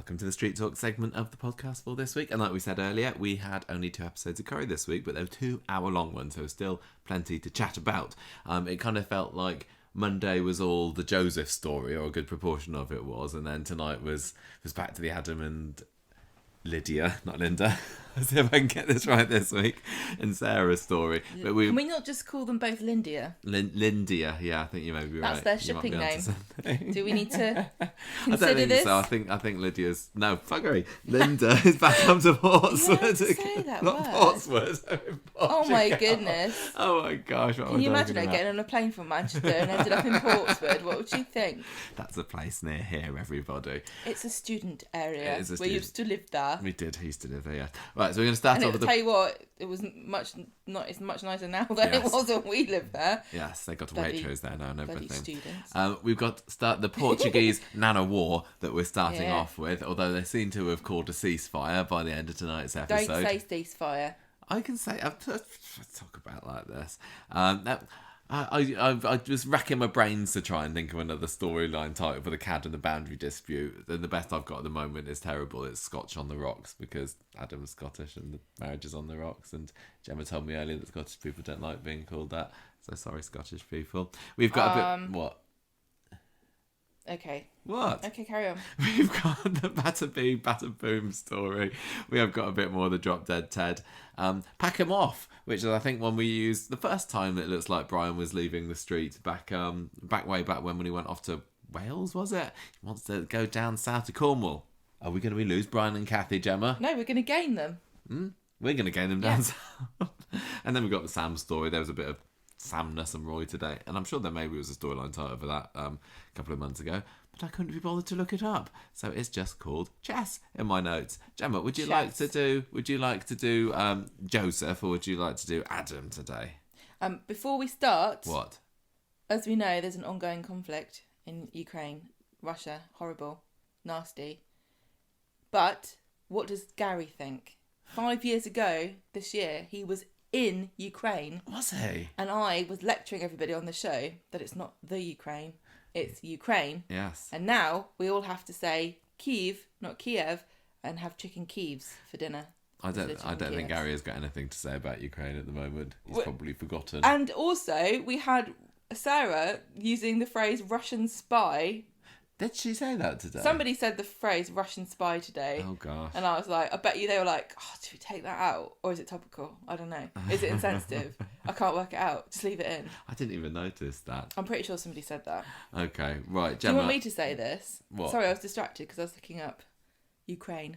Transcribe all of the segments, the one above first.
welcome to the Street Talk segment of the podcast for this week. And like we said earlier, we had only 2 episodes of Corrie this week, but they were 2-hour-long ones, so still plenty to chat about. It kind of felt like Monday was all the Joseph story, or a good proportion of it was, and then tonight was back to the Adam and Lydia, not Linda. Let's see if I can get this right this week. And Sarah's story. But Can we not just call them both Lindia? Lindia, yeah, I think you may be right. That's their shipping name. Do we need to I consider don't think this? so. I think Lydia's Linda is back up to Portsmouth. You don't say that not word. Portsmouth. Oh my goodness. Oh my gosh. Can you imagine her getting on a plane from Manchester and ended up in Portsmouth? What would she think? That's a place near here, everybody. It's a student area It is a where you used to live there. We did. He used to live there, yeah. Right, so we're going to start And off with tell you what, it's much nicer now than it was when we lived there. Yes, they got Bloody- Waitrose there now and bloody everything. students. We've got the Portuguese Nana War that we're starting Yeah. off with, although they seem to have called a ceasefire by the end of tonight's episode. Don't say ceasefire. I can say, I'll talk about like this. I was racking my brains to try and think of another storyline title for the CAD and the boundary dispute. And the best I've got at the moment is terrible. It's Scotch on the Rocks, because Adam's Scottish and the marriage is on the rocks. And Gemma told me earlier that Scottish people don't like being called that. So sorry, Scottish people. We've got a bit... What? Okay. What? Okay, carry on. We've got the Batter Bee, Batter Boom story. We have got a bit more of the Drop Dead Ted. Pack 'em Off, which is I think one we used the first time it looks like Brian was leaving the street back way back when he went off to Wales, was it? He wants to go down south to Cornwall. Are we going to lose Brian and Kathy, Gemma? No, we're going to gain them. We're going to gain them down south. And then we've got the Sam story. There was a bit of Samness and Roy today, and I'm sure there maybe was a storyline title for that a couple of months ago, but I couldn't be bothered to look it up, so it's just called Chess in my notes. Gemma, would you like to do Joseph, or would you like to do Adam today? Before we start, What? as we know, there's an ongoing conflict in Ukraine, Russia, horrible, nasty. But what does Gary think? 5 years ago this year, he was in Ukraine. Was he? And I was lecturing everybody on the show that it's not the Ukraine, it's Ukraine. Yes. And now we all have to say Kyiv, not Kiev, and have chicken Kyivs for dinner. I don't think Gary has got anything to say about Ukraine at the moment. He's probably forgotten. And also, we had Sarah using the phrase Russian spy. Did she say that today? Somebody said the phrase Russian spy today. Oh, gosh. And I was like, I bet you they were like, oh, do we take that out? Or is it topical? I don't know. Is it insensitive? I can't work it out. Just leave it in. I didn't even notice that. I'm pretty sure somebody said that. Okay, right, Gemma. Do you want me to say this? What? Sorry, I was distracted because I was looking up Ukraine.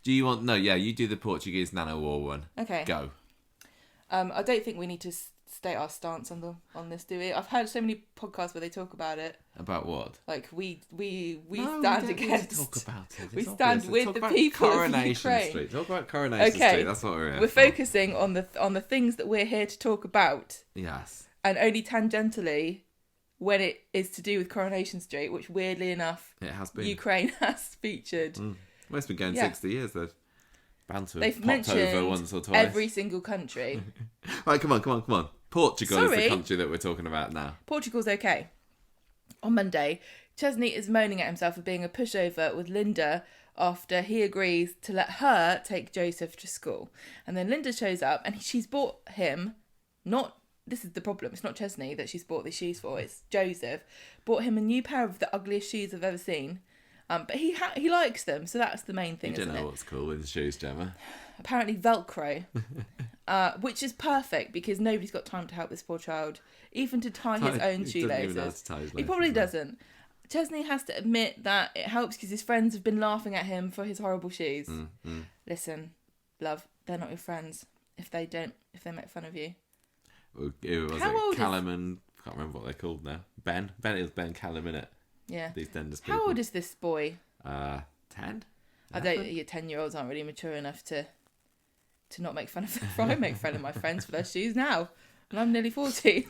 Do you want... No, yeah, you do the Portuguese Nano War one. Okay. Go. I don't think we need to state our stance on this, do we? I've heard so many podcasts where they talk about it. About what? Like we No, stand we don't against. need to talk about it. It's We obvious. stand Let's with talk the about people of Coronation Ukraine. Street. Talk about Coronation Okay. Street. That's what we're here We're for. focusing on the things that we're here to talk about, Yes. and only tangentially when it is to do with Coronation Street, which weirdly enough, It has been. Ukraine has featured. Well, it's been going Yeah. 60 years. They're bound to have They've popped over mentioned once or twice. every single country. Right, come on. Portugal is the Sorry. country that we're talking about now. Portugal's okay. On Monday, Chesney is moaning at himself for being a pushover with Linda after he agrees to let her take Joseph to school. And then Linda shows up and she's bought him, this is the problem, it's not Chesney that she's bought these shoes for, it's Joseph, bought him a new pair of the ugliest shoes I've ever seen. But he likes them, so that's the main thing, You don't isn't know it? what's cool with the shoes, Gemma. Apparently Velcro, which is perfect because nobody's got time to help this poor child, even to tie his own He doesn't even know how shoelaces. to tie his He laces, probably no. doesn't. Chesney has to admit that it helps because his friends have been laughing at him for his horrible shoes. Listen, love, they're not your friends if they make fun of you. It was How old Callum and... I can't remember what they're called now. Ben? It was Ben Callum, innit? Yeah. These Denders people. How old is this boy? 10? I don't. Your 10-year-olds aren't really mature enough to not make fun of them. I make fun of my friends for their shoes now, and I'm nearly 40.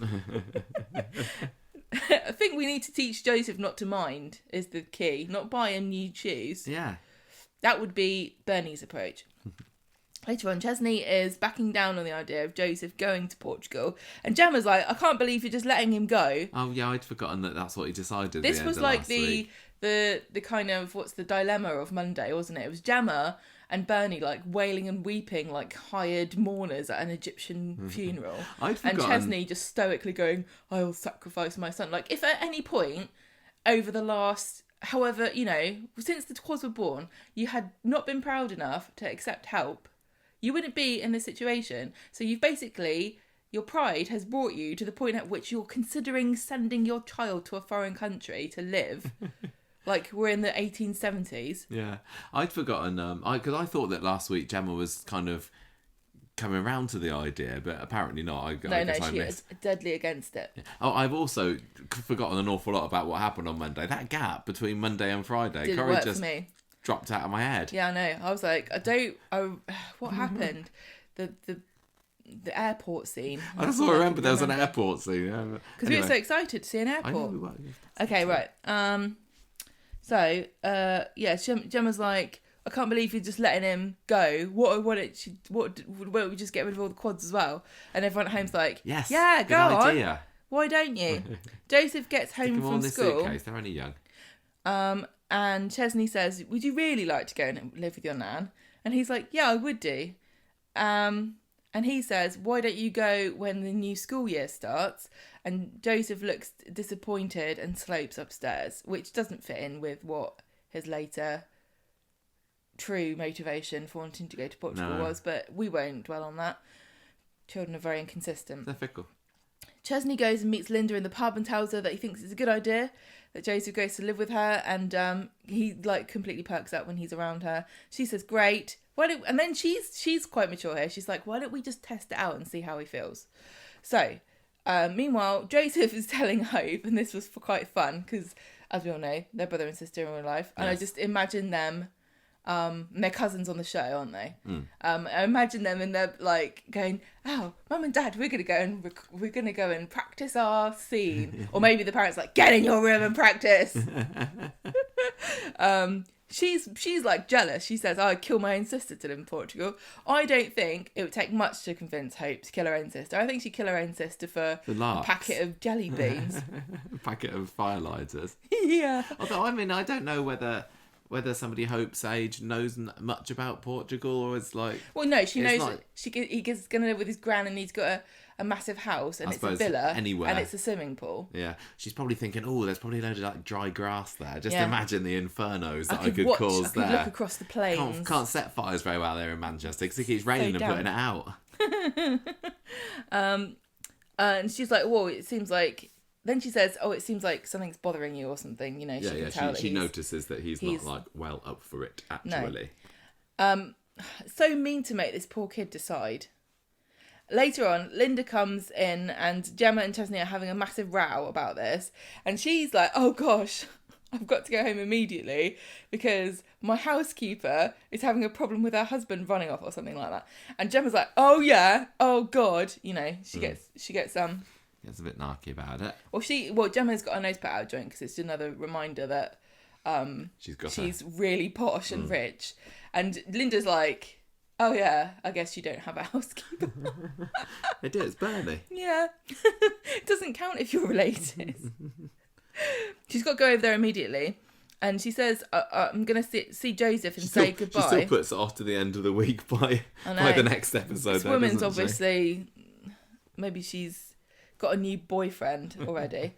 I think we need to teach Joseph not to mind is the key. Not buy him new shoes. Yeah. That would be Bernie's approach. Later on, Chesney is backing down on the idea of Joseph going to Portugal. And Gemma's like, I can't believe you're just letting him go. Oh, yeah, I'd forgotten that that's what he decided. This was like the kind of, what's the dilemma of Monday, wasn't it? It was Gemma and Bernie like wailing and weeping like hired mourners at an Egyptian funeral. I'd forgotten. And Chesney just stoically going, I will sacrifice my son. Like, if at any point over the last, however, since the Twas were born, you had not been proud enough to accept help, you wouldn't be in this situation. So you've basically, your pride has brought you to the point at which you're considering sending your child to a foreign country to live. Like, we're in the 1870s. Yeah. I'd forgotten, because I thought that last week Gemma was kind of coming around to the idea, but apparently not. I guess she is deadly against it. Yeah. Oh, I've also forgotten an awful lot about what happened on Monday. That gap between Monday and Friday. Didn't Corrie work just for me. Dropped out of my head. Yeah, I know. I was like, what happened? The airport scene. I just remember there was an airport scene. Because we were so excited to see an airport. I know we were. Okay, right. Gemma's like, I can't believe you're just letting him go. Why don't we just get rid of all the quads as well? And everyone at home's like, yes, yeah, go idea. on. Why don't you? Joseph gets home from school. Suitcase. They're only young. And Chesney says, would you really like to go and live with your nan? And he's like, yeah, I would do. And he says, why don't you go when the new school year starts? And Joseph looks disappointed and slopes upstairs, which doesn't fit in with what his later true motivation for wanting to go to Portugal was, but we won't dwell on that. Children are very inconsistent. They're fickle. Chesney goes and meets Linda in the pub and tells her that he thinks it's a good idea that Joseph goes to live with her, and he like completely perks up when he's around her. She says, great. And then she's quite mature here. She's like, why don't we just test it out and see how he feels? So, meanwhile, Joseph is telling Hope, and this was quite fun because, as we all know, they're brother and sister in real life. And I just imagine them, they're cousins on the show, aren't they? I imagine them and they're like going, oh, Mum and Dad, we're gonna go and practice our scene. Or maybe the parents like, get in your room and practice. She's like jealous. She says, I'd kill my own sister to live in Portugal. I don't think it would take much to convince Hope to kill her own sister. I think she'd kill her own sister for a packet of jelly beans. A packet of firelighters. Yeah. Although, I mean, I don't know whether somebody Hope's age knows much about Portugal, or is like... Well, no, she knows that he's going to live with his gran, and he's got a massive house, and it's a villa, anywhere. And it's a swimming pool. Yeah. She's probably thinking, oh, there's probably a load of like dry grass there. Just imagine the infernos that I could cause there. I could look across the plains. Can't set fires very well there in Manchester because it keeps raining and putting it out. And she's like, whoa, it seems like... Then she says, oh, it seems like something's bothering you or something. She can tell she notices that he's not like well up for it, actually. No. So mean to make this poor kid decide. Later on, Linda comes in and Gemma and Chesney are having a massive row about this. And she's like, oh gosh, I've got to go home immediately because my housekeeper is having a problem with her husband running off or something like that. And Gemma's like, oh yeah, oh God. She gets Gets a bit narky about it. Well, Gemma's got her nose put out of joint because it's another reminder that she's really posh and rich. And Linda's like, oh yeah, I guess you don't have a housekeeper. They do, it's Bernie. Yeah. It doesn't count if you're related. She's got to go over there immediately. And she says, I'm going to see Joseph and say goodbye. She still puts it off to the end of the week by the next episode. This woman's obviously... Maybe she's got a new boyfriend already.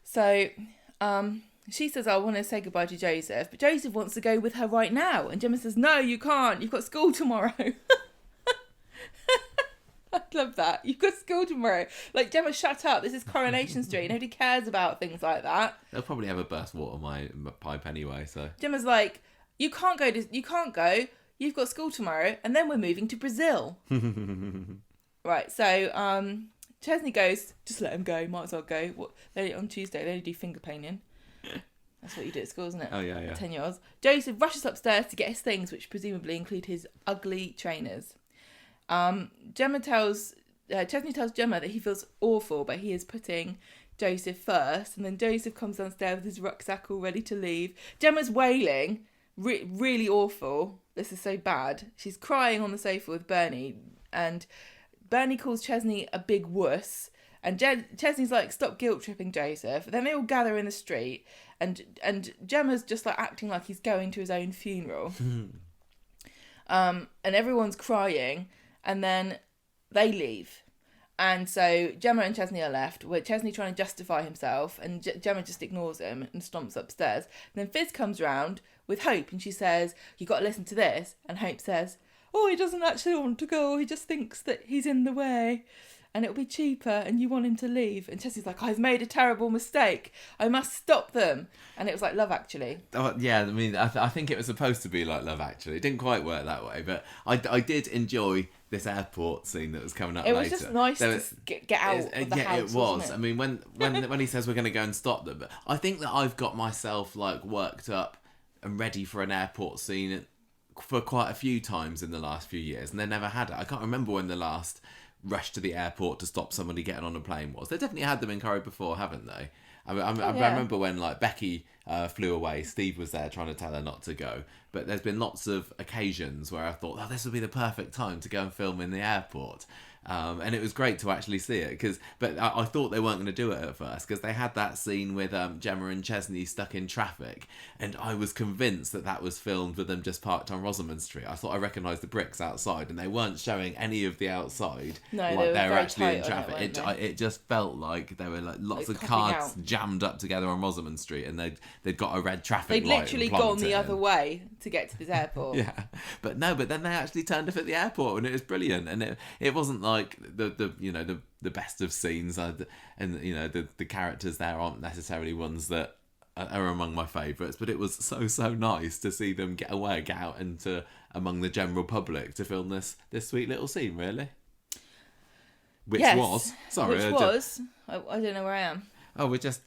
So she says, I want to say goodbye to Joseph, but Joseph wants to go with her right now, and Gemma says, no, you can't, you've got school tomorrow. I love that. You've got school tomorrow. Like, Gemma, shut up, this is Coronation Street, nobody cares about things like that. They'll probably have a burst water my pipe anyway, so Gemma's like, you can't go, you've got school tomorrow, and then we're moving to Brazil. Right, so Chesney goes, just let him go, might as well go. On Tuesday, they only do finger painting. That's what you do at school, isn't it? Oh, yeah. 10-year-olds. Joseph rushes upstairs to get his things, which presumably include his ugly trainers. Chesney tells Gemma that he feels awful, but he is putting Joseph first. And then Joseph comes downstairs with his rucksack all ready to leave. Gemma's wailing, really awful. This is so bad. She's crying on the sofa with Bernie, and Bernie calls Chesney a big wuss. And Chesney's like, stop guilt tripping Joseph. Then they all gather in the street, and Gemma's just like acting like he's going to his own funeral. And everyone's crying, and then they leave. And so Gemma and Chesney are left, with Chesney trying to justify himself, and Gemma just ignores him and stomps upstairs. And then Fizz comes round with Hope, and she says, you got to listen to this. And Hope says, oh, he doesn't actually want to go, he just thinks that he's in the way, and it'll be cheaper, and you want him to leave. And Chesney's like, I've made a terrible mistake, I must stop them. And it was like Love Actually. Oh, yeah, I mean, I think it was supposed to be like Love Actually. It didn't quite work that way, but I did enjoy this airport scene that was coming up later. It was just nice to get out of the house, it was. wasn't it? I mean, when he says we're going to go and stop them, but I think that I've got myself like worked up and ready for an airport scene for quite a few times in the last few years, and they never had it. I can't remember when the last rush to the airport to stop somebody getting on a plane was. They definitely had them in Corrie before, haven't they? I remember when like Becky flew away, Steve was there trying to tell her not to go. But there's been lots of occasions where I thought, oh, this would be the perfect time to go and film in the airport. And it was great to actually see it, but I thought they weren't going to do it at first, because they had that scene with Gemma and Chesney stuck in traffic, and I was convinced that was filmed with them just parked on Rosamond Street. I thought I recognised the bricks outside, and they weren't showing any of the outside. No, like they were actually in traffic. It just felt like there were like lots of cars jammed up together on Rosamond Street, and they'd got a red traffic light. They'd literally gone the other way to get to this airport. Yeah, but then they actually turned up at the airport, and it was brilliant, and it wasn't like the best of scenes, and the characters there aren't necessarily ones that are among my favourites, but it was so nice to see them get out into among the general public to film this sweet little scene, really. I don't know where I am. Oh, we're just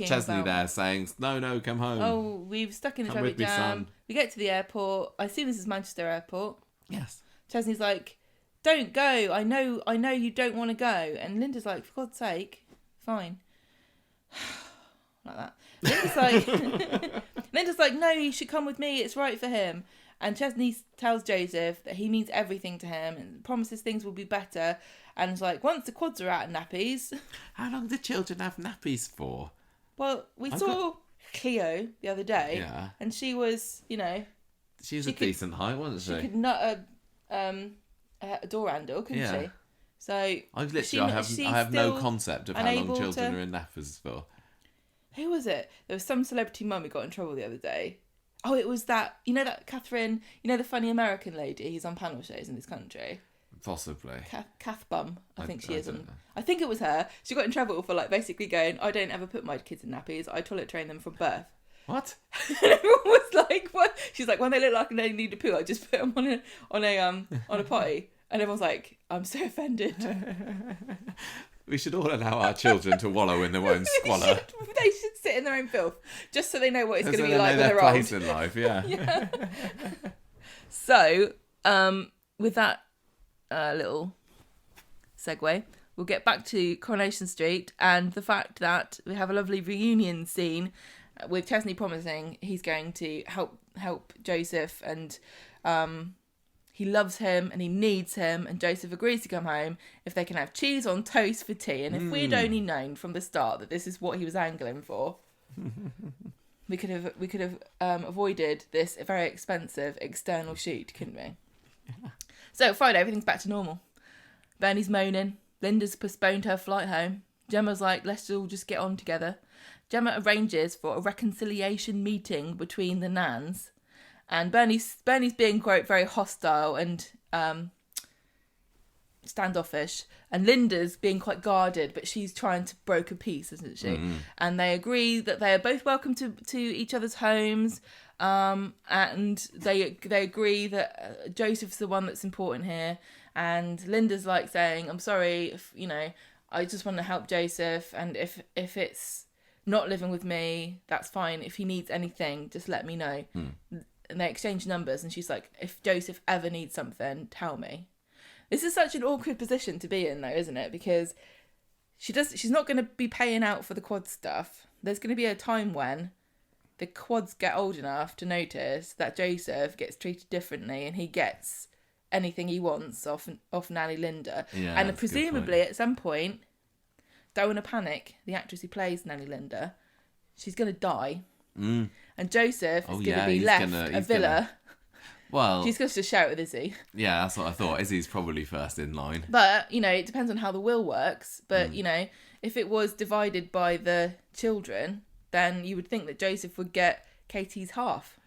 Chesney there saying, no, come home. Oh, we've stuck in a traffic jam. We get to the airport. I assume this is Manchester Airport. Yes. Chesney's like, don't go. I know you don't want to go. And Linda's like, for God's sake, fine. Like that. Linda's like, no, he should come with me. It's right for him. And Chesney tells Joseph that he means everything to him and promises things will be better. And it's like, once the quads are out of nappies. How long do children have nappies for? Well, we saw Cleo the other day. Yeah. And she was, she was a decent height, wasn't she? She could nut a door handle, couldn't she? So I have no concept of how long children are in nappers for. Who was it? There was some celebrity mum who got in trouble the other day. Oh, it was that Catherine, the funny American lady who's on panel shows in this country. Possibly. Kath Bum, I think she is. I think it was her. She got in trouble for basically going, I don't ever put my kids in nappies. I toilet train them from birth. What? And everyone was like, "What?" She's like, "When they look like they need a poo, I just put them on a potty." And everyone's like, "I'm so offended." We should all allow our children to wallow in their own squalor. They should sit in their own filth, just so they know what it's going to be like when they're they're place old. in life, yeah. Yeah. So, with that little segue, we'll get back to Coronation Street and the fact that we have a lovely reunion scene with Chesney promising he's going to help Joseph, and he loves him and he needs him, and Joseph agrees to come home if they can have cheese on toast for tea. And if we'd only known from the start that this is what he was angling for, we could have avoided this very expensive external shoot, couldn't we? Yeah. So Friday, everything's back to normal. Bernie's moaning. Linda's postponed her flight home. Gemma's like, let's all just get on together. Gemma arranges for a reconciliation meeting between the Nans, and Bernie's being, quote, very hostile and standoffish, and Linda's being quite guarded, but she's trying to broker peace, isn't she? Mm-hmm. And they agree that they are both welcome to each other's homes, and they agree that Joseph's the one that's important here, and Linda's like saying, I'm sorry, I just want to help Joseph, and if it's not living with me, that's fine. If he needs anything, just let me know. And they exchange numbers, and she's like, if Joseph ever needs something, tell me. This is such an awkward position to be in, though, isn't it? Because she's not going to be paying out for the quad stuff. There's going to be a time when the quads get old enough to notice that Joseph gets treated differently and he gets anything he wants off Nanny Linda. Yeah, and that's a good presumably point. at some point, don't want to panic, the actress who plays Nanny Linda, she's going to die. And Joseph is going to be left a villa. Well, She's going to shout with Izzy. yeah, that's what I thought. Izzy's probably first in line. But, you know, it depends on how the will works. But, you know, if it was divided by the children, then you would think that Joseph would get Katie's half.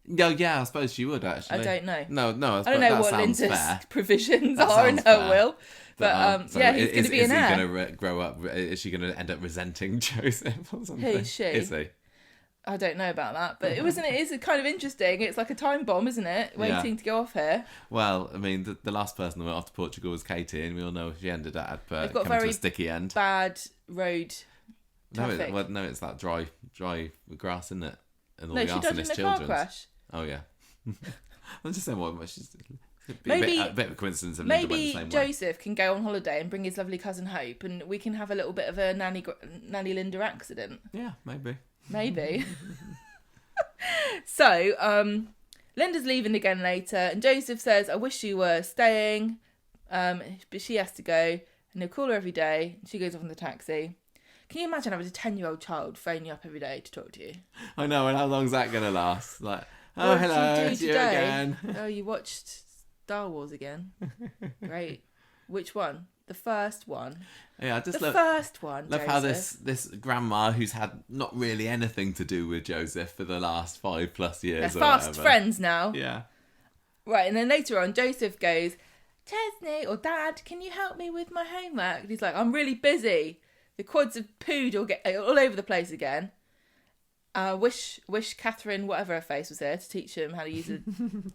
Yeah, I suppose she would, actually. I don't know. No, I don't know what sounds Linda's fair. provisions That are in sounds her fair. will. But, So yeah, he's going to be an heir. Is he going to grow up? Is she going to end up resenting Joseph or something? Who's she? Is he? I don't know about that, but it is kind of interesting. It's like a time bomb, isn't it? Waiting to go off here. Well, I mean, the last person that went off to Portugal was Katie, and we all know she ended up They've got coming to very a sticky end. Bad road traffic. No, it's that dry grass, isn't it? And all No, the she died in arsonist a car children's. crash. Oh yeah. I'm just saying what she's. Maybe a bit of a coincidence. Of Linda went the same way. Joseph can go on holiday and bring his lovely cousin Hope, and we can have a little bit of a Nanny Linda accident. Yeah, maybe. Maybe. So, Linda's leaving again later, and Joseph says, "I wish you were staying," but she has to go, and he'll call her every day. She goes off in the taxi. Can you imagine having a 10-year-old child phone you up every day to talk to you? I know, and how long's that going to last? Like, oh, What did hello, you do it's you today? again. Oh, you watched Star Wars again? Great. Which one? The first one. Yeah, I just The love first one. how Joseph. this grandma who's had not really anything to do with Joseph for the last 5+ They're years. Or fast whatever. friends now. Yeah. Right, and then later on, Joseph goes, "Chesney or Dad, can you help me with my homework?" And he's like, "I'm really busy. The quads have pooed all over the place again. Wish Catherine, whatever her face, was there to teach him how to use a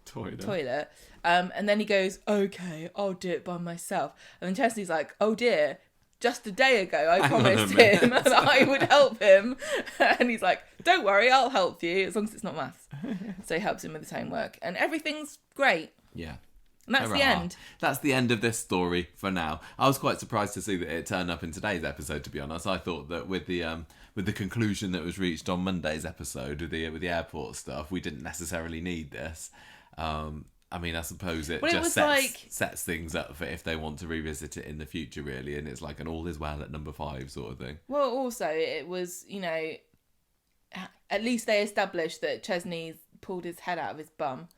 toilet. And then he goes, "Okay, I'll do it by myself." And then Chesney's like, "Oh dear, just a day ago I Hang on a promised minute." him that I would help him." And he's like, "Don't worry, I'll help you, as long as it's not maths." So he helps him with his homework. And everything's great. Yeah. And that's the Hurrah. end. That's the end of this story for now. I was quite surprised to see that it turned up in today's episode, to be honest. I thought that with the conclusion that was reached on Monday's episode with the airport stuff, we didn't necessarily need this. I mean, I suppose it Well, it just was sets things up for if they want to revisit it in the future, really, and it's like an all is well at number 5 sort of thing. Well, also, it was, you know, at least they established that Chesney's pulled his head out of his bum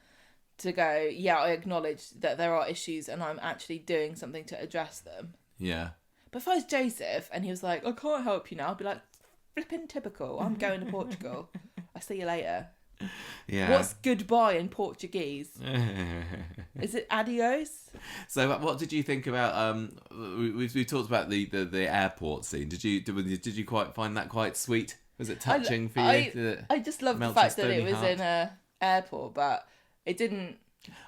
to go, "Yeah, I acknowledge that there are issues and I'm actually doing something to address them." Yeah. But if I was Joseph and he was like, "I can't help you now," I'd be like, "Flipping typical. I'm going to Portugal. I'll see you later." Yeah. What's goodbye in Portuguese? Is it adios? So, what did you think about? We talked about the airport scene. Did you quite find that quite sweet? Was it touching for you? Did it I just love the melt fact your that it stony was heart? in a airport, but it didn't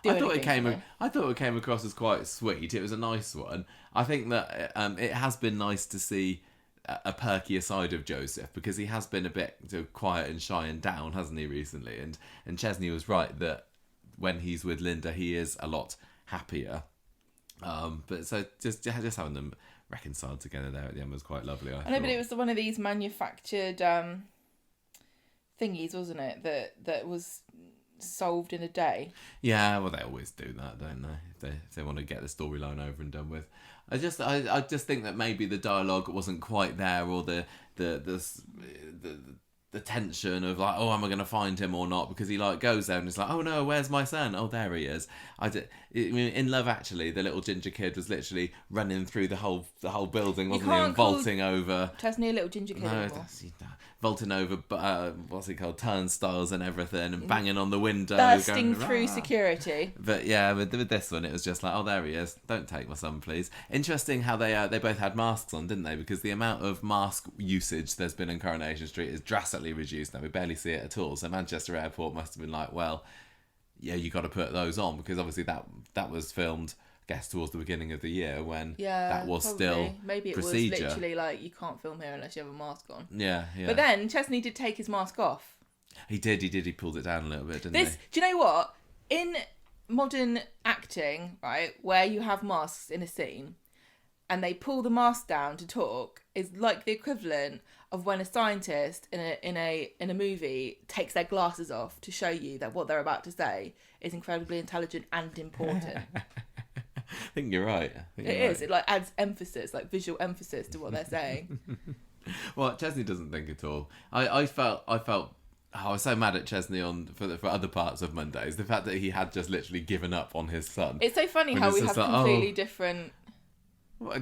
do I thought anything for me. I thought it came across as quite sweet. It was a nice one. I think that it has been nice to see a perkier side of Joseph, because he has been a bit quiet and shy and down, hasn't he, recently? And Chesney was right that when he's with Linda, he is a lot happier. But so just having them reconciled together there at the end was quite lovely. I know, but it was one of these manufactured thingies, wasn't it? That was solved in a day. Yeah, well, they always do that, don't they? If they want to get the storyline over and done with. I just think that maybe the dialogue wasn't quite there, or the tension of like, oh, am I going to find him or not? Because he like goes there and it's like, oh no, where's my son? Oh, there he is. I mean, in Love Actually, the little ginger kid was literally running through the whole building, wasn't he? And vaulting over. Chesney a little ginger kid anymore. Vaulting over, what's it called, turnstiles and everything, and banging on the window, bursting going, through security. But yeah, with this one, it was just like, oh, there he is. Don't take my son, please. Interesting how they both had masks on, didn't they? Because the amount of mask usage there's been in Coronation Street is drastically reduced now. We barely see it at all. So Manchester Airport must have been like, well, yeah, you got to put those on, because obviously that was filmed, I guess, towards the beginning of the year when that was probably. still maybe it procedure. was literally like, you can't film here unless you have a mask on. Yeah. But then Chesney did take his mask off. He did. He pulled it down a little bit, didn't he? Do you know what? In modern acting, right, where you have masks in a scene and they pull the mask down to talk, is like the equivalent of when a scientist in a movie takes their glasses off to show you that what they're about to say is incredibly intelligent and important. I think you're right. It is. It like adds emphasis, like visual emphasis to what they're saying. Well, Chesney doesn't think at all. I felt. I was so mad at Chesney for other parts of Mondays. The fact that he had just literally given up on his son. It's so funny how we have completely different.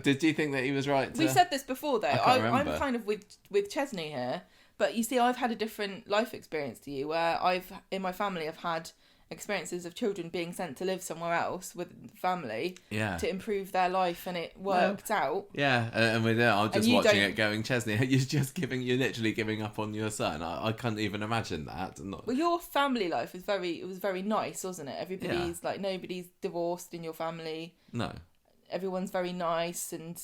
Did you think that he was right? We said this before, though. I'm kind of with Chesney here, but you see, I've had a different life experience to you, where in my family, I've had experiences of children being sent to live somewhere else with family to improve their life, and it worked out. Yeah, and we're there. I'm just watching it going, Chesney, you're literally giving up on your son. I can't even imagine that. Well, your family life was very nice, wasn't it? Everybody's like, nobody's divorced in your family. No. Everyone's very nice and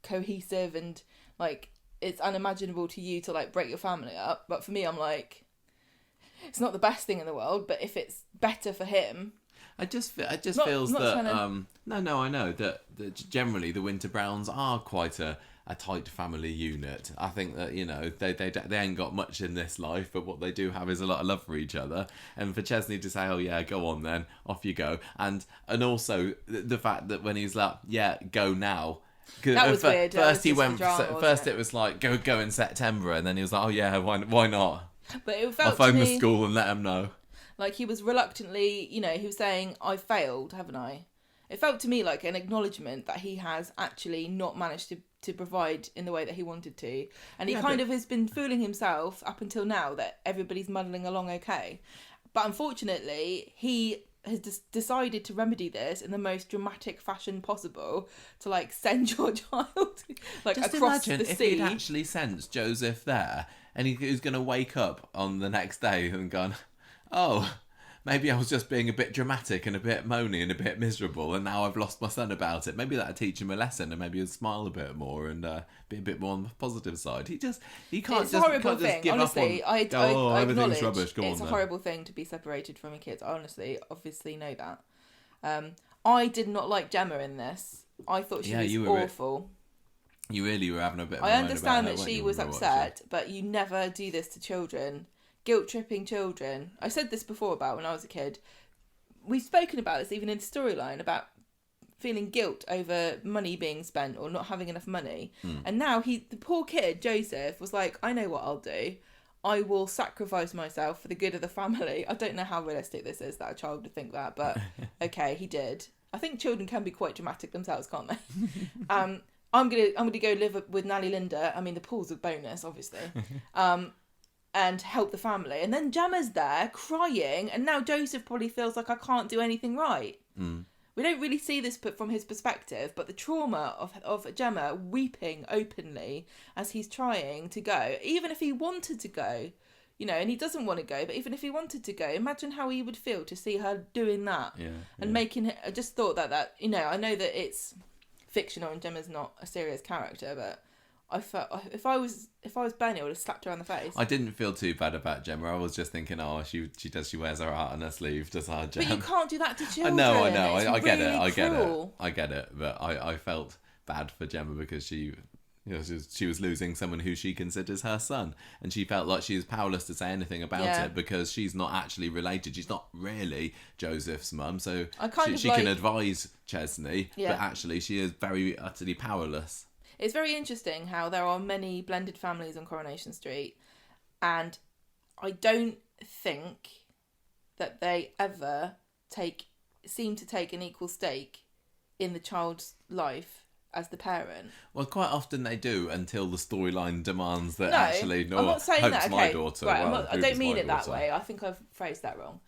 cohesive, and like it's unimaginable to you to like break your family up. But for me, I'm like, it's not the best thing in the world, but if it's better for him, I just feels that no, I know that generally the Winter Browns are quite a tight family unit. I think that, you know, they ain't got much in this life, but what they do have is a lot of love for each other. And for Chesney to say, oh yeah, go on then, off you go, and also the fact that when he's like, yeah, go now. That was weird. First it was like go in September, and then he was like, oh yeah, why not? But it felt I'll phone the school and let them know. Like he was reluctantly, you know, he was saying, I failed, haven't I? It felt to me like an acknowledgement that he has actually not managed to provide in the way that he wanted to. And he has been fooling himself up until now that everybody's muddling along okay. But unfortunately, he has decided to remedy this in the most dramatic fashion possible, to like send your child like just across imagine the if sea. he'd actually sent Joseph there, and he was going to wake up on the next day and gone, oh, maybe I was just being a bit dramatic and a bit moany and a bit miserable, and now I've lost my son about it. Maybe that'd teach him a lesson, and maybe he'd smile a bit more and be a bit more on the positive side. He can't it's just, a horrible can't thing. just give Honestly, up on, I everything's acknowledge rubbish. Go it's on, a then. horrible thing to be separated from your kids. I honestly, obviously know that. I did not like Gemma in this. I thought she was awful. You really were having a bit of a I moan understand about that her, she weren't was you, upset, but you never do this to children. Guilt-tripping children. I said this before about when I was a kid. We've spoken about this even in the storyline, about feeling guilt over money being spent or not having enough money. And now the poor kid, Joseph, was like, I know what I'll do. I will sacrifice myself for the good of the family. I don't know how realistic this is that a child would think that, but okay, he did. I think children can be quite dramatic themselves, can't they? I'm gonna go live with Nanny Linda. I mean, the pool's a bonus, obviously. And help the family. And then Gemma's there crying, and now Joseph probably feels like I can't do anything right. We don't really see this from his perspective, but the trauma of Gemma weeping openly as he's trying to go, even if he wanted to go, you know, and he doesn't want to go, but even if he wanted to go, imagine how he would feel to see her doing that making it. I just thought that, you know, I know that it's fictional and Gemma's not a serious character, but I felt if I was Bernie, I would have slapped her on the face. I didn't feel too bad about Gemma. I was just thinking, oh, she wears her heart on her sleeve, does our Gem. But you can't do that to children. I know. I get it. I get it. But I felt bad for Gemma because she was losing someone who she considers her son, and she felt like she was powerless to say anything about it because she's not actually related. She's not really Joseph's mum, so she can advise Chesney, but actually she is very utterly powerless. It's very interesting how there are many blended families on Coronation Street, and I don't think that they ever seem to take an equal stake in the child's life as the parent. Well, quite often they do, until the storyline demands that I'm not saying that. My daughter. Right, well, I don't mean it that way. I think I've phrased that wrong.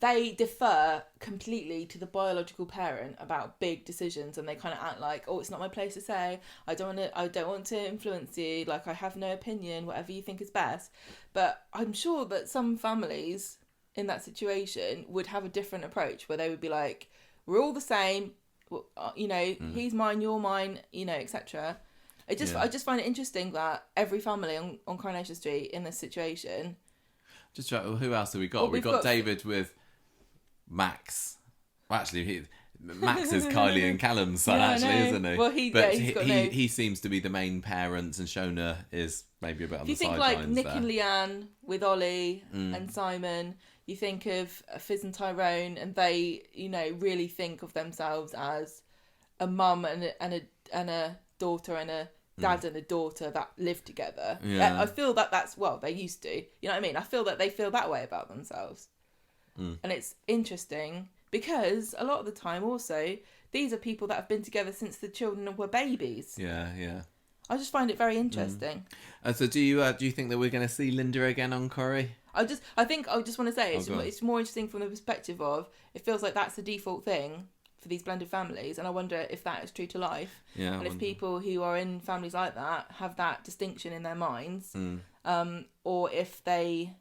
They defer completely to the biological parent about big decisions, and they kind of act like, oh, it's not my place to say. I don't want to influence you. Like, I have no opinion. Whatever you think is best. But I'm sure that some families in that situation would have a different approach, where they would be like, we're all the same. You know, he's mine, you're mine. You know, etc. I just find it interesting that every family on Coronation Street in this situation. Just try. Who else have we got? We've got David with Max. Well, actually, Max is Kylie and Callum's son, Yeah, I actually, know. isn't he? Well, he seems to be the main parent, and Shona is maybe a bit on the sidelines. If you think like Nick there. and Leanne with Ollie and Simon, you think of Fizz and Tyrone, and they, really think of themselves as a mum and a daughter and a dad and a daughter that live together. Yeah. I feel that's, well, they used to. You know what I mean? I feel that they feel that way about themselves. And it's interesting because a lot of the time also, these are people that have been together since the children were babies. Yeah. I just find it very interesting. So do you think that we're going to see Linda again on Corrie? I just want to say it's more interesting from the perspective of, it feels like that's the default thing for these blended families, and I wonder if that is true to life. Yeah, and if people who are in families like that have that distinction in their minds, or if they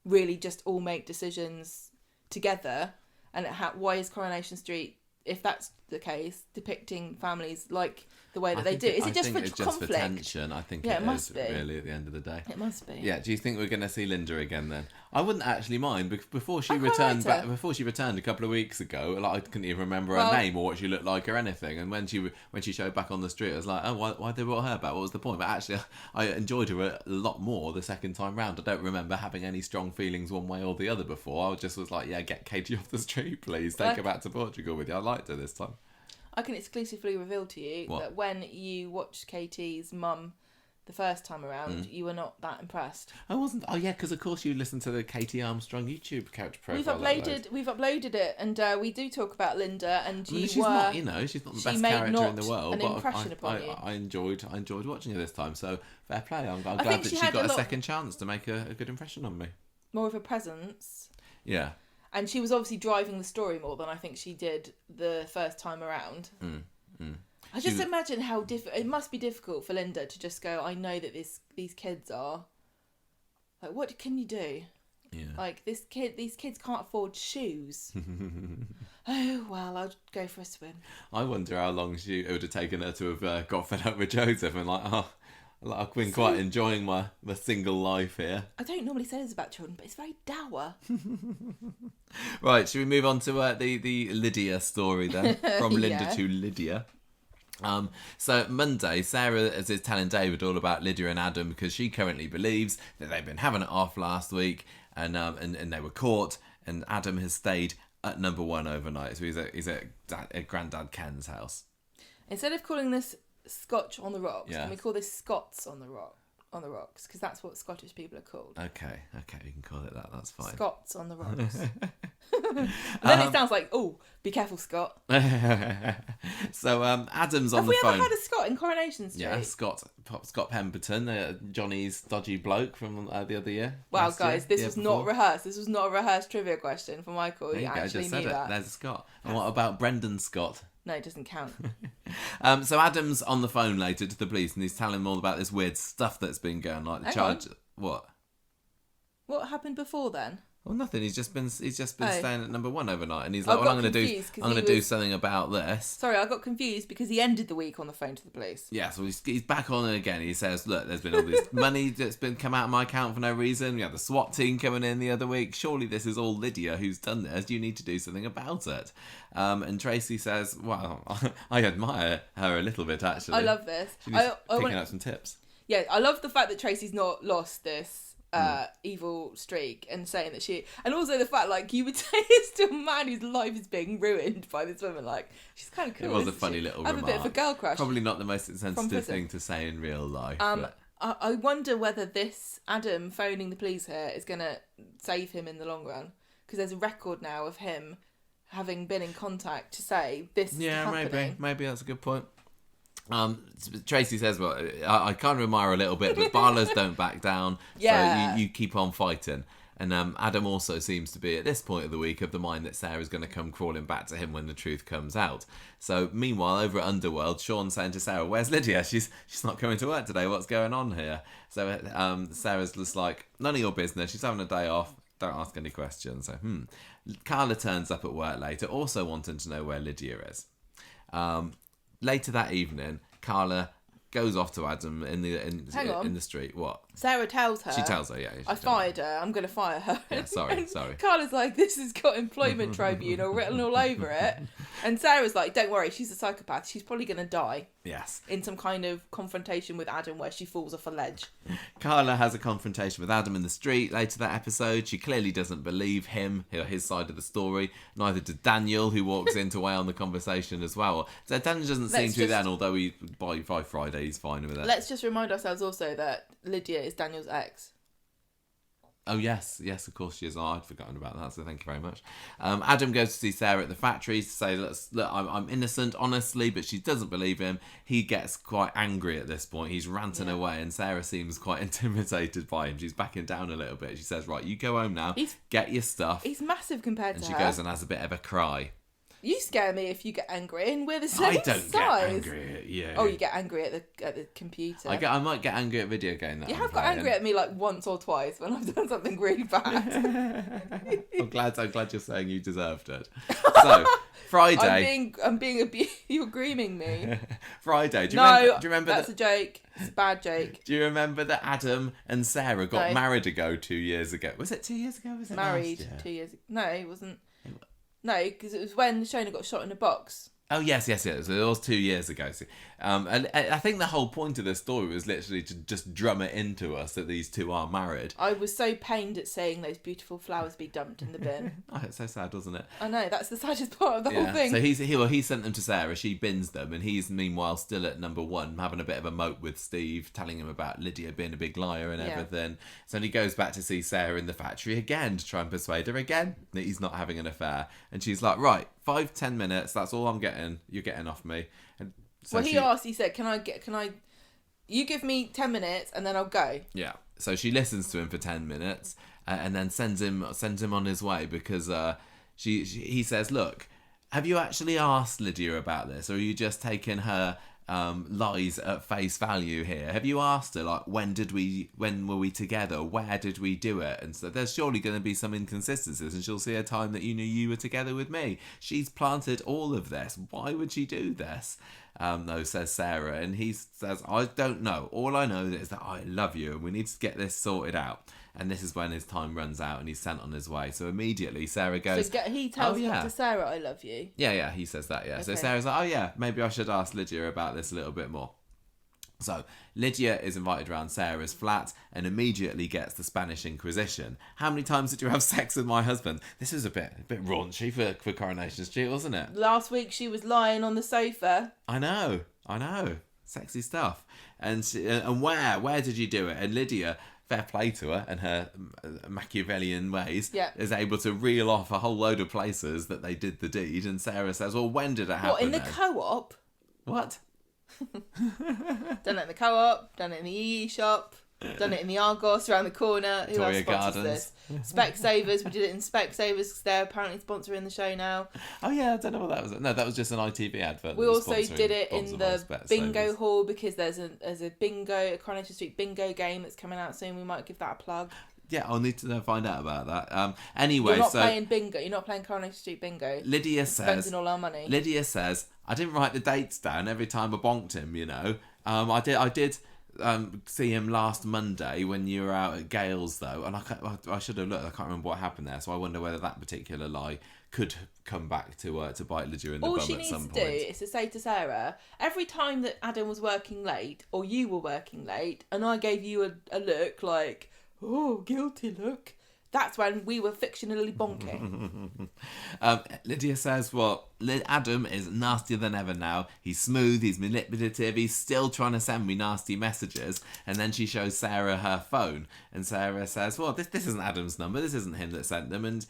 really just all make decisions together, and why is Coronation Street, if that's the case, depicting families like the way that they do? Is it just for conflict? Just for tension. I think it must be, really, at the end of the day. It must be. Yeah. Do you think we're going to see Linda again then? I wouldn't actually mind, because before she returned a couple of weeks ago, like, I couldn't even remember her name or what she looked like or anything. And when she showed back on the street, I was like, oh, why they brought her back? What was the point? But actually, I enjoyed her a lot more the second time round. I don't remember having any strong feelings one way or the other before. I just was like, yeah, get Katie off the street, please. Take her back to Portugal with you. I liked her this time. I can exclusively reveal to you that when you watched Katie's mum the first time around, you were not that impressed. I wasn't. Oh yeah, because of course you listened to the Katie Armstrong YouTube couch profile. We've uploaded it, and we do talk about Linda. And she's not the best character in the world, an impression upon you. I enjoyed watching her this time. So fair play. I'm glad that she got a second chance to make a good impression on me. More of a presence. Yeah. And she was obviously driving the story more than I think she did the first time around. I just imagine how it must be difficult for Linda to just go, I know that these kids are... Like, what can you do? Yeah. Like, these kids can't afford shoes. Oh, well, I'll go for a swim. I wonder how long it would have taken her to have got fed up with Joseph and I've been quite enjoying my single life here. I don't normally say this about children, but it's very dour. Right, should we move on to the Lydia story then? From Linda to Lydia. So Monday, Sarah is telling David all about Lydia and Adam, because she currently believes that they've been having it off last week and they were caught, and Adam has stayed at number 1 overnight. So he's at Grandad Ken's house. Instead of calling this Scotch on the rocks, yeah, can we call this Scots on the rocks? Because that's what Scottish people are called. Okay, you can call it that. That's fine. Scots on the rocks. Then it sounds like, oh, be careful, Scott. So Adam's on the phone. Have we ever had a Scott in Coronation Street? Yeah, Scott Pemberton, Johnny's dodgy bloke from the other year. Wow, guys, this was not rehearsed. This was not a rehearsed trivia question for Michael. He actually knew that. There's Scott. And what about Brendan Scott? No, it doesn't count. So Adam's on the phone later to the police, and he's telling them all about this weird stuff that's been going on. Like the charge. What? What happened before then? Well, nothing. He's just been staying at number 1 overnight, and he's like, "Well, I'm going to do something about this." Sorry, I got confused because he ended the week on the phone to the police. Yeah, so he's back on it again. He says, "Look, there's been all this money that's been come out of my account for no reason. We had the SWAT team coming in the other week. Surely this is all Lydia who's done this. You need to do something about it." And Tracy says, "Well, I admire her a little bit, actually. I love this. She's picking up some tips." Yeah, I love the fact that Tracy's not lost this evil streak, and saying that and also the fact, like, you would say this to a man whose life is being ruined by this woman. Like, she's kind of cool. It was a funny little remark. I have a bit of a girl crush. Probably not the most sensitive thing to say in real life. I wonder whether this Adam phoning the police here is going to save him in the long run, because there's a record now of him having been in contact to say this is happening. Maybe that's a good point. Tracy says, well, I kind of admire a little bit, but Barlows don't back down. Yeah. So you keep on fighting. And Adam also seems to be, at this point of the week, of the mind that Sarah's going to come crawling back to him when the truth comes out. So meanwhile, over at Underworld, Sean's saying to Sarah, "Where's Lydia? She's not coming to work today. What's going on here?" So Sarah's just like, "None of your business. She's having a day off. Don't ask any questions." So Carla turns up at work later, also wanting to know where Lydia is. Later that evening, Carla goes off to Adam in the street. What? Sarah tells her. She tells her, yeah. I fired her. I'm going to fire her. Yeah, sorry. Carla's like, "This has got employment tribunal written all over it." And Sarah's like, don't worry, she's a psychopath. She's probably going to die. Yes. In some kind of confrontation with Adam where she falls off a ledge. Carla has a confrontation with Adam in the street later that episode. She clearly doesn't believe him, his side of the story. Neither did Daniel, who walks into weigh on the conversation as well. So Daniel doesn't seem to then, although by Friday he's fine with it. Let's just remind ourselves also that Lydia is Daniel's ex. Oh, yes, of course she is. Oh, I'd forgotten about that, so thank you very much. Adam goes to see Sarah at the factory to say, look, I'm innocent, honestly, but she doesn't believe him. He gets quite angry at this point. He's ranting away, and Sarah seems quite intimidated by him. She's backing down a little bit. She says, right, you go home now, get your stuff. He's massive compared to her. And she goes and has a bit of a cry. You scare me if you get angry, and we're the same size. I don't get angry at you. Oh, you get angry at the computer. I might get angry at video game. You have got angry at me like once or twice when I've done something really bad. I'm glad you're saying you deserved it. So Friday, I'm being you're grooming me. Friday. Do you remember? That's a joke. It's a bad joke. Do you remember that Adam and Sarah got married 2 years ago? Was it 2 years ago? Was it married 2 years ago? No, it wasn't. No, because it was when Shona got shot in a box. Oh, yes. So it was 2 years ago. So, and I think the whole point of this story was literally to just drum it into us that these two are married. I was so pained at seeing those beautiful flowers be dumped in the bin. Oh, it's so sad, wasn't it? I know, that's the saddest part of the whole thing. So he sent them to Sarah, she bins them, and he's meanwhile still at number one, having a bit of a mope with Steve, telling him about Lydia being a big liar and everything. So then he goes back to see Sarah in the factory again to try and persuade her again that he's not having an affair. And she's like, right, 5-10 minutes, that's all I'm getting. You're getting off me. And so he said, can I, you give me 10 minutes and then I'll go. Yeah. So she listens to him for 10 minutes and then sends him on his way because he says, look, have you actually asked Lydia about this, or are you just taking her lies at face value here? Have you asked her, like, when were we together? Where did we do it? And so there's surely going to be some inconsistencies, and she'll see a time that you knew you were together with me. She's planted all of this. Why would she do this? No, says Sarah. And he says, I don't know. All I know is that I love you and we need to get this sorted out. And this is when his time runs out and he's sent on his way. So immediately Sarah goes... So he tells to Sarah, I love you. Yeah, he says that, Okay. So Sarah's like, oh yeah, maybe I should ask Lydia about this a little bit more. So Lydia is invited around Sarah's flat and immediately gets the Spanish Inquisition. How many times did you have sex with my husband? This is a bit raunchy for Coronation Street, wasn't it? Last week she was lying on the sofa. I know. Sexy stuff. And where did you do it? And Lydia, fair play to her and her Machiavellian ways, is able to reel off a whole load of places that they did the deed. And Sarah says, well, when did it happen? What, in the co-op? What? Done it in the co-op, done it in the EE shop, done it in the Argos around the corner. Who else sponsors this? Specsavers, we did it in Specsavers because they're apparently sponsoring the show now. Oh yeah, I don't know what that was. No, that was just an ITV advert. We also did it in the bingo hall because there's a Coronation Street bingo game that's coming out soon. We might give that a plug. Yeah, I'll need to find out about that. Anyway, you're not playing bingo. You're not playing Coronation Street bingo. Lydia says, spending all our money. Lydia says, I didn't write the dates down every time I bonked him. You know, I did see him last Monday when you were out at Gale's though, and I should have looked. I can't remember what happened there, so I wonder whether that particular lie could come back to bite Lydia in the bum at some point. All she needs to do is to say to Sarah, every time that Adam was working late or you were working late, and I gave you a look like, oh, guilty look, that's when we were fictionally bonking. Lydia says, well, Adam is nastier than ever now. He's smooth, he's manipulative, he's still trying to send me nasty messages. And then she shows Sarah her phone. And Sarah says, well, this isn't Adam's number. This isn't him that sent them. And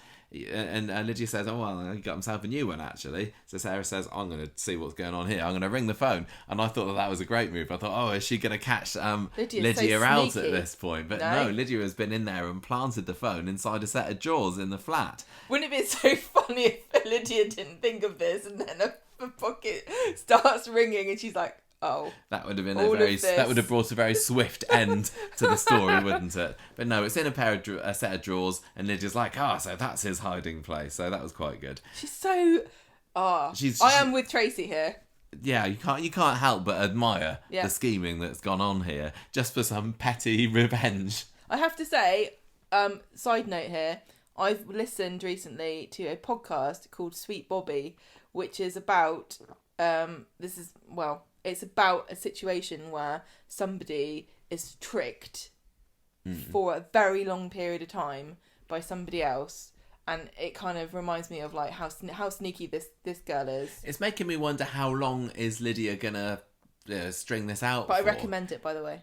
Lydia says, oh, well, he got himself a new one, actually. So Sarah says, I'm going to see what's going on here. I'm going to ring the phone. And I thought that was a great move. I thought, oh, is she going to catch Lydia out at this point? But no, Lydia has been in there and planted the phone inside a set of drawers in the flat. Wouldn't it be so funny if Lydia didn't think of this and then her pocket starts ringing and she's like, oh, that would have been that would have brought a very swift end to the story, wouldn't it? But no, it's in a set of drawers, and Lydia's like, so that's his hiding place. So that was quite good. She's so, I am with Tracy here. Yeah, you can't help but admire the scheming that's gone on here, just for some petty revenge. I have to say, side note here, I've listened recently to a podcast called Sweet Bobby, which is about it's about a situation where somebody is tricked for a very long period of time by somebody else, and it kind of reminds me of like how sneaky this girl is. It's making me wonder how long is Lydia gonna string this out But for. I recommend it, by the way.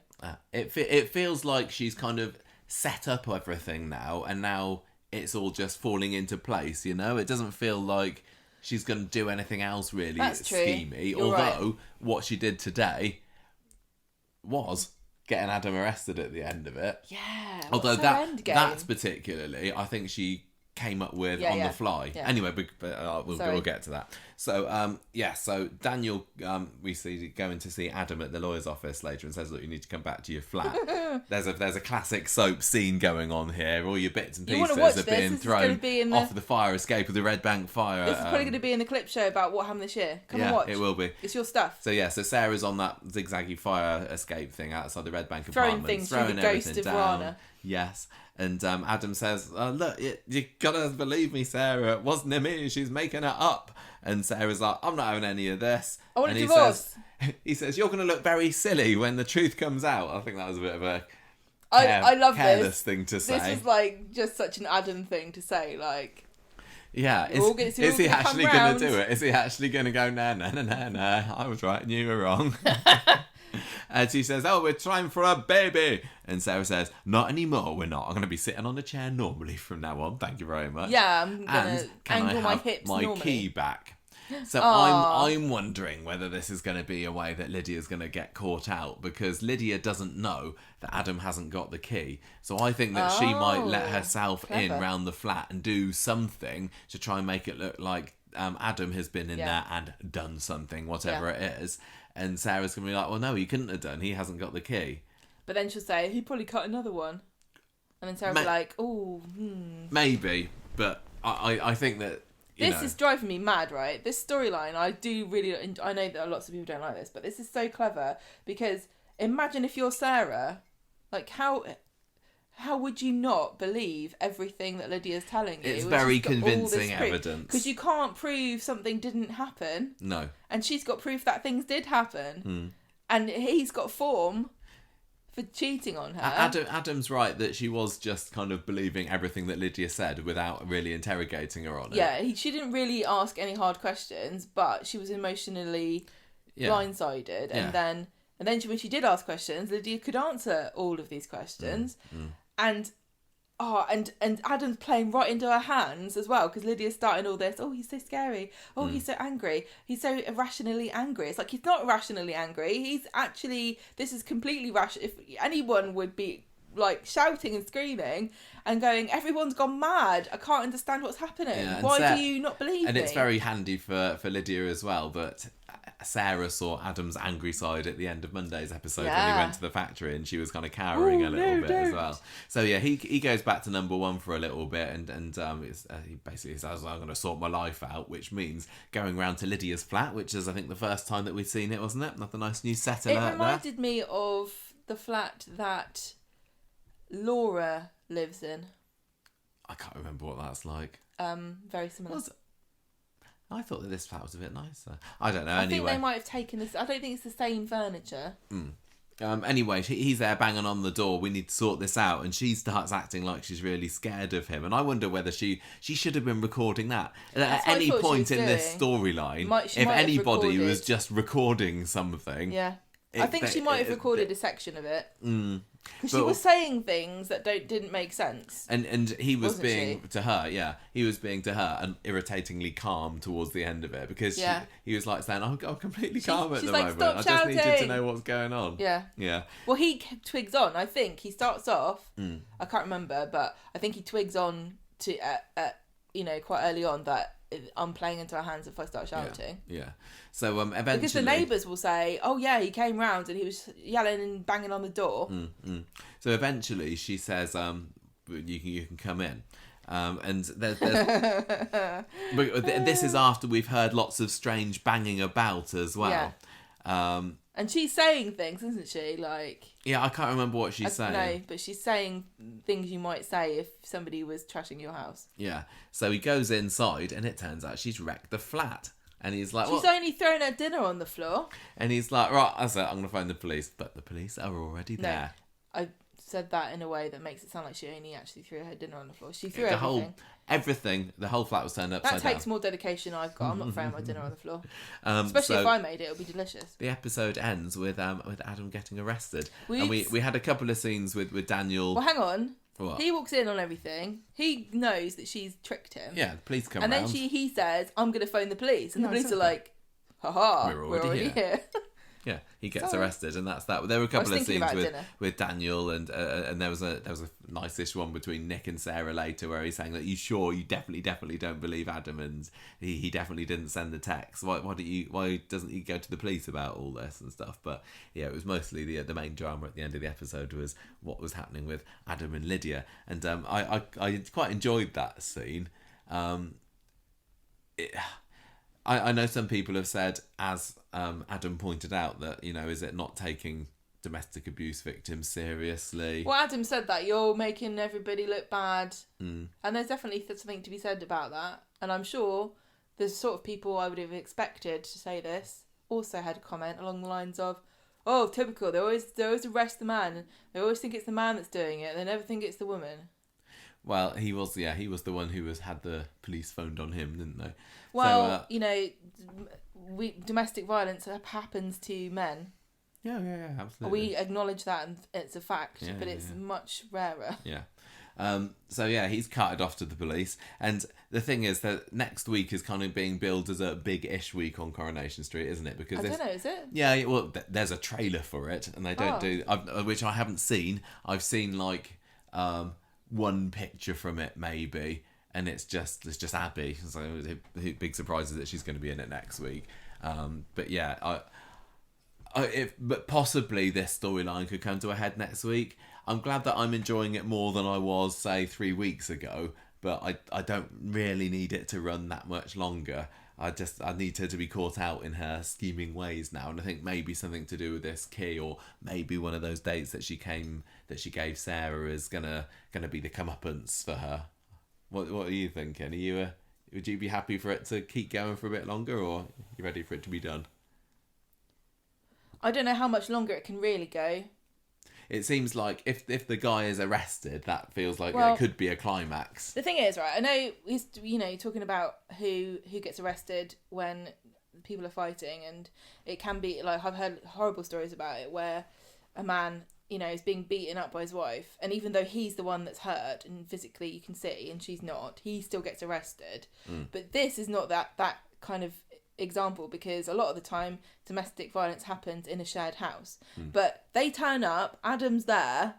It feels like she's kind of set up everything now, and now it's all just falling into place, you know? It doesn't feel like she's going to do anything else really schemy. You're although right. What she did today was getting Adam arrested at the end of it. Yeah. Although what's her end game? that's particularly, I think she came up with on the fly. Yeah. Anyway, but we'll get to that. So, so Daniel, we see going to see Adam at the lawyer's office later and says, look, you need to come back to your flat. There's a classic soap scene going on here. All your bits and pieces are being thrown off the fire escape of the Red Bank fire. This is probably going to be in the clip show about what happened this year. Come and watch. It will be. It's your stuff. So Sarah's on that zigzaggy fire escape thing outside the Red Bank throwing apartment. Things through the ghost of Rana. Yes. And Adam says, look, you gotta believe me, Sarah. It wasn't me. She's making it up. And Sarah's like, I'm not having any of this. I want a divorce. He says, you're going to look very silly when the truth comes out. I think that was a bit of a I love careless thing to say. This is like just such an Adam thing to say. Like, yeah, is he actually going to do it? Is he actually going to go, no, I was right and you were wrong? And she says, we're trying for a baby. And Sarah says, not anymore, we're not. I'm going to be sitting on a chair normally from now on. Thank you very much. Yeah, I'm going to angle my hips my normally. key back. So I'm wondering whether this is going to be a way that Lydia's going to get caught out, because Lydia doesn't know that Adam hasn't got the key. So I think that she might let herself in round the flat and do something to try and make it look like Adam has been in there and done something, whatever it is. And Sarah's going to be like, well, no, he couldn't have done. He hasn't got the key. But then she'll say, he probably cut another one. And then Sarah'll be like, Maybe, but I think that, this is driving me mad, right? This storyline, I know that lots of people don't like this, but this is so clever, because imagine if you're Sarah, like how would you not believe everything that Lydia's telling you? It's very convincing evidence. Because you can't prove something didn't happen. No. And she's got proof that things did happen. And he's got form for cheating on her. Adam's right that she was just kind of believing everything that Lydia said without really interrogating her on it. Yeah, she didn't really ask any hard questions, but she was emotionally blindsided. Yeah. And then when she did ask questions, Lydia could answer all of these questions. And Adam's playing right into her hands as well, because Lydia's starting all this, he's so scary, he's so angry, he's so irrationally angry. It's like, he's not irrationally angry, he's actually, this is completely rational. If anyone would be like shouting and screaming and going, everyone's gone mad, I can't understand what's happening, why do you not believe me? And it's very handy for Lydia as well that Sarah saw Adam's angry side at the end of Monday's episode when he went to the factory, and she was kind of cowering a little bit as well. So yeah, he goes back to number one for a little bit, and he basically says, I'm going to sort my life out, which means going round to Lydia's flat, which is I think the first time that we'd seen it, wasn't it? Another nice new set alert there. It reminded me of the flat that Laura lives in. I can't remember what that's like. Very similar. I thought that this flat was a bit nicer. I don't know. I think they might have taken this. I don't think it's the same furniture. Anyway, he's there banging on the door. We need to sort this out, and she starts acting like she's really scared of him. And I wonder whether she should have been recording that at any point in this storyline. If anybody was just recording something, I think she might have recorded a section of it. Because she was saying things that didn't make sense. And he was being to her, he was being to her and irritatingly calm towards the end of it, because he was like saying, I'm completely calm at the moment. I just needed to know what's going on. Yeah. Well, he twigs on. I think he starts off. I can't remember, but I think he twigs on to quite early on that I'm playing into her hands if I start shouting. Yeah. So eventually, because the neighbours will say, he came round and he was yelling and banging on the door. So eventually she says, you can come in. And there's this is after we've heard lots of strange banging about as well. And she's saying things, isn't she? Like, I can't remember what she's saying. No, but she's saying things you might say if somebody was trashing your house. Yeah. So he goes inside, and it turns out she's wrecked the flat. And he's like, she's only thrown her dinner on the floor. And he's like, right, I said, I'm going to phone the police. But the police are already there. I said that in a way that makes it sound like she only actually threw her dinner on the floor. She threw everything. The whole flat was turned upside down. That takes more dedication I've got. I'm not throwing my dinner on the floor. Especially if I made it, it'll be delicious. The episode ends with Adam getting arrested. And we had a couple of scenes with Daniel. Well, hang on. What? He walks in on everything. He knows that she's tricked him. Yeah, the police come around. And then he says, I'm going to phone the police. And the police are like, haha, we're already here. Yeah, he gets arrested, and that's that. There were a couple of scenes with Daniel, and there was a nice-ish one between Nick and Sarah later, where he's saying that you definitely don't believe Adam, and he definitely didn't send the text. Why doesn't he go to the police about all this and stuff? But yeah, it was mostly the main drama at the end of the episode was what was happening with Adam and Lydia, and I quite enjoyed that scene. I know some people have said, as Adam pointed out, that, is it not taking domestic abuse victims seriously? Well, Adam said that. You're making everybody look bad. And there's definitely something to be said about that. And I'm sure the sort of people I would have expected to say this also had a comment along the lines of, oh, typical, they always arrest the man. They always think it's the man that's doing it. They never think it's the woman. Well, he was the one who had the police phoned on him, didn't they? Well, domestic violence happens to men. Yeah, absolutely. We acknowledge that, and it's a fact, but it's much rarer. Yeah. He's carted off to the police, and the thing is that next week is kind of being billed as a big-ish week on Coronation Street, isn't it? Because I don't know, is it? Yeah, well, there's a trailer for it, and they don't which I haven't seen. I've seen one picture from it maybe, and it's just Abby. So big surprise is that she's going to be in it next week. But yeah, but possibly this storyline could come to a head next week. I'm glad that I'm enjoying it more than I was, say, 3 weeks ago. But I don't really need it to run that much longer. I need her to be caught out in her scheming ways now, and I think maybe something to do with this key, or maybe one of those dates that she gave Sarah is gonna be the comeuppance for her. What are you thinking? Would you be happy for it to keep going for a bit longer, or are you ready for it to be done? I don't know how much longer it can really go. It seems like if the guy is arrested, that feels like it could be a climax. The thing is, right, I know he's talking about who gets arrested when people are fighting, and it can be like, I've heard horrible stories about it where a man is being beaten up by his wife, and even though he's the one that's hurt and physically you can see and she's not, he still gets arrested. But this is not that kind of example, because a lot of the time domestic violence happens in a shared house. But they turn up, Adam's there,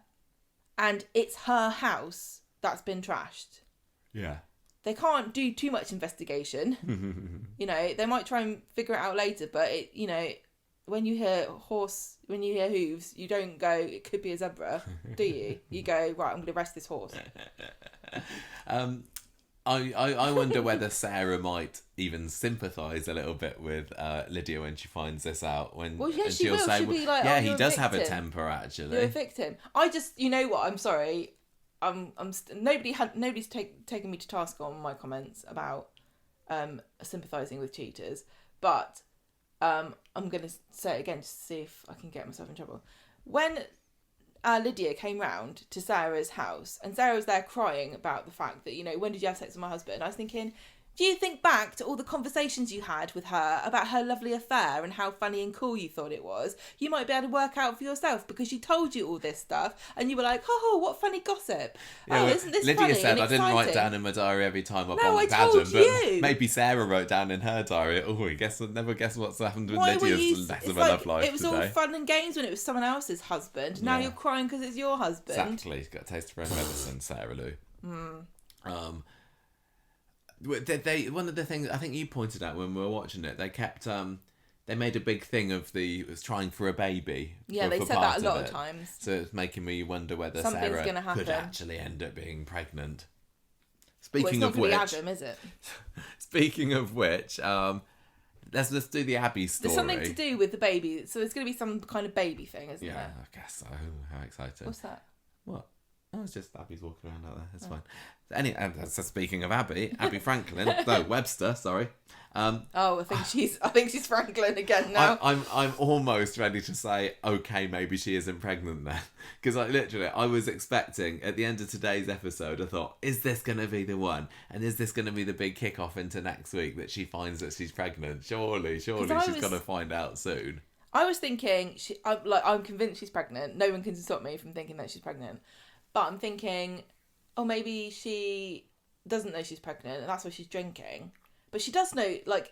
and it's her house that's been trashed. Yeah. They can't do too much investigation. They might try and figure it out later, but when you hear hooves, you don't go, it could be a zebra, do you? You go, right, I'm going to arrest this horse. I wonder whether Sarah might even sympathise a little bit with Lydia when she finds this out. She'll say, be like, yeah, he does have a temper, actually. You're a victim. I just, you know what? I'm sorry. Nobody's taken me to task on my comments about sympathising with cheaters, but I'm going to say it again just to see if I can get myself in trouble. When Lydia came round to Sarah's house, and Sarah was there crying about the fact that, when did you have sex with my husband? I was thinking, do you think back to all the conversations you had with her about her lovely affair and how funny and cool you thought it was? You might be able to work out for yourself, because she told you all this stuff, and you were like, oh, what funny gossip. Yeah, isn't this Lydia funny said, and I didn't write down in my diary every time I bumped Adam, but maybe Sarah wrote down in her diary, never guess what's happened with Lydia's less of a love life today. It was all fun and games when it was someone else's husband. Now you're crying because it's your husband. Exactly. Got a taste of her own medicine, Sarah Lou. One of the things I think you pointed out when we were watching it, they kept they made a big thing of was trying for a baby. Yeah, they said that a lot of times. So it's making me wonder whether something's Sarah could actually end up being pregnant. Speaking of which, it's not Adam, is it? Speaking of which, let's do the Abby story. There's something to do with the baby, so there's going to be some kind of baby thing, isn't there? Yeah, I guess so. How exciting! What's that? What? Oh, it's just Abby's walking around out there. It's fine. So speaking of Abby Franklin, no, Webster, sorry. I think she's Franklin again now. I'm almost ready to say, okay, maybe she isn't pregnant then, because I was expecting at the end of today's episode, I thought, is this going to be the one, and is this going to be the big kickoff into next week that she finds that she's pregnant? Surely she's got to find out soon. I was thinking, I'm convinced she's pregnant. No one can stop me from thinking that she's pregnant, but I'm thinking, oh, maybe she doesn't know she's pregnant, and that's why she's drinking. But she does know, like,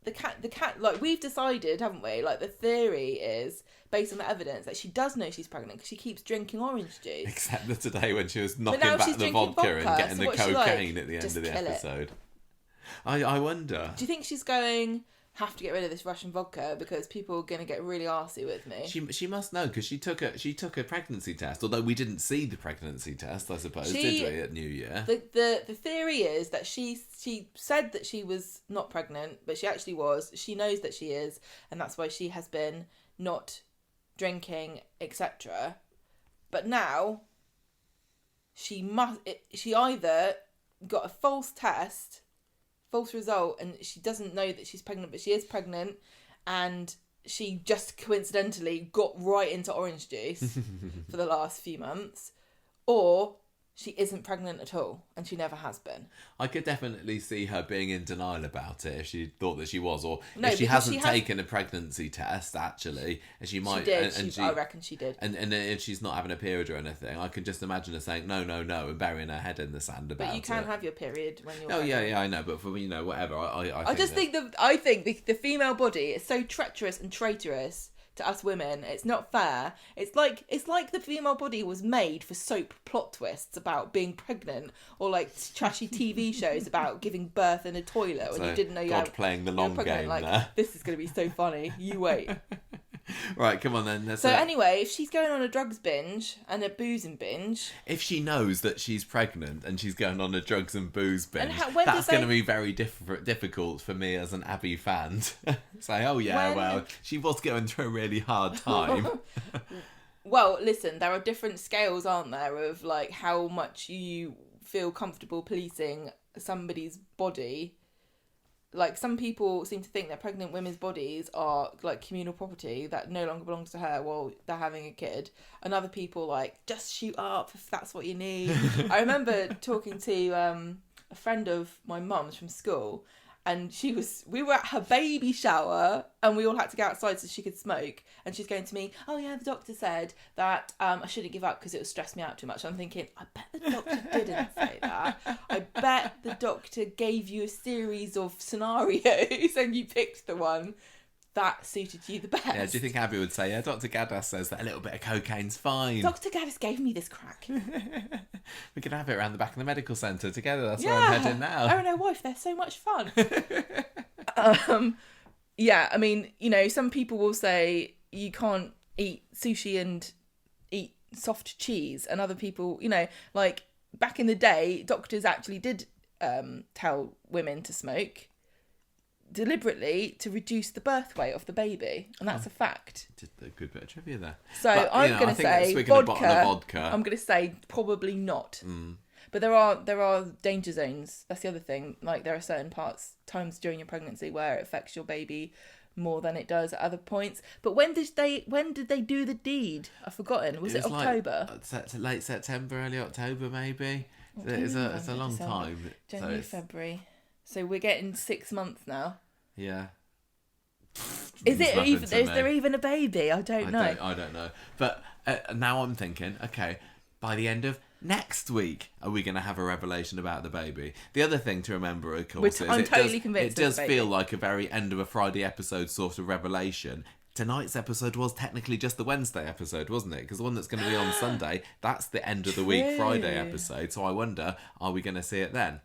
the cat, like, we've decided, haven't we? Like, the theory is, based on the evidence, that she does know she's pregnant because she keeps drinking orange juice. Except that today when she was knocking back the vodka and getting the cocaine at the end of the episode. I wonder. Do you think she's going, have to get rid of this Russian vodka because people are going to get really arsey with me? She must know, because she took a pregnancy test, although we didn't see the pregnancy test, I suppose, did we, at New Year? The theory is that she said that she was not pregnant, but she actually was. She knows that she is, and that's why she has been not drinking, etc. But now she either got a false result, and she doesn't know that she's pregnant, but she is pregnant, and she just coincidentally got right into orange juice for the last few months, or she isn't pregnant at all, and she never has been. I could definitely see her being in denial about it if she thought that she was, or if she hasn't taken a pregnancy test, actually, and she might. She did. I reckon she did. And if she's not having a period or anything, I can just imagine her saying no, and burying her head in the sand about it. But you can have your period when you're. Oh yeah, I know. But for whatever, I think the female body is so treacherous and traitorous to us women. It's not fair. It's like the female body was made for soap plot twists about being pregnant, or like trashy TV shows about giving birth in a toilet when you didn't know you had playing the long game. Like, there. This is going to be so funny. You wait. Right, come on then. Anyway, if she's going on a drugs binge and a boozing binge, if she knows that she's pregnant and she's going on a drugs and booze binge, that's going to be very difficult for me as an Abby fan to say, she was going through a really hard time. Well, listen, there are different scales, aren't there, of like how much you feel comfortable policing somebody's body. Like, some people seem to think that pregnant women's bodies are like communal property that no longer belongs to her while they're having a kid, and other people like, just shoot up if that's what you need. I remember talking to a friend of my mum's from school, and we were at her baby shower, and we all had to go outside so she could smoke, and she's going to me, oh yeah, the doctor said that I shouldn't give up because it would stress me out too much. I'm thinking, I bet the doctor didn't say that. I bet the doctor gave you a series of scenarios and you picked the one that suited you the best. Yeah, do you think Abby would say, yeah, Dr. Gaddis says that a little bit of cocaine's fine. Dr. Gaddis gave me this crack. We could have it around the back of the medical centre together. That's where I'm heading now. Her and her wife, they're so much fun. Yeah, I mean, some people will say you can't eat sushi and eat soft cheese, and other people, like back in the day, doctors actually did tell women to smoke deliberately to reduce the birth weight of the baby, and that's a fact. Did a good bit of trivia there. So I'm going to say vodka. I'm going to say probably not. But there are danger zones. That's the other thing. Like, there are certain times during your pregnancy where it affects your baby more than it does at other points. But when did they do the deed? I've forgotten. Was it October? Late September, early October, maybe. It's a long time. January, February. So we're getting 6 months now. Yeah. Is there even a baby? I don't know. I don't know. But now I'm thinking, okay, by the end of next week, are we going to have a revelation about the baby? The other thing to remember, of course, is it does feel like a very end of a Friday episode sort of revelation. Tonight's episode was technically just the Wednesday episode, wasn't it? Because the one that's going to be on Sunday, that's the end of the week Friday episode. So I wonder, are we going to see it then?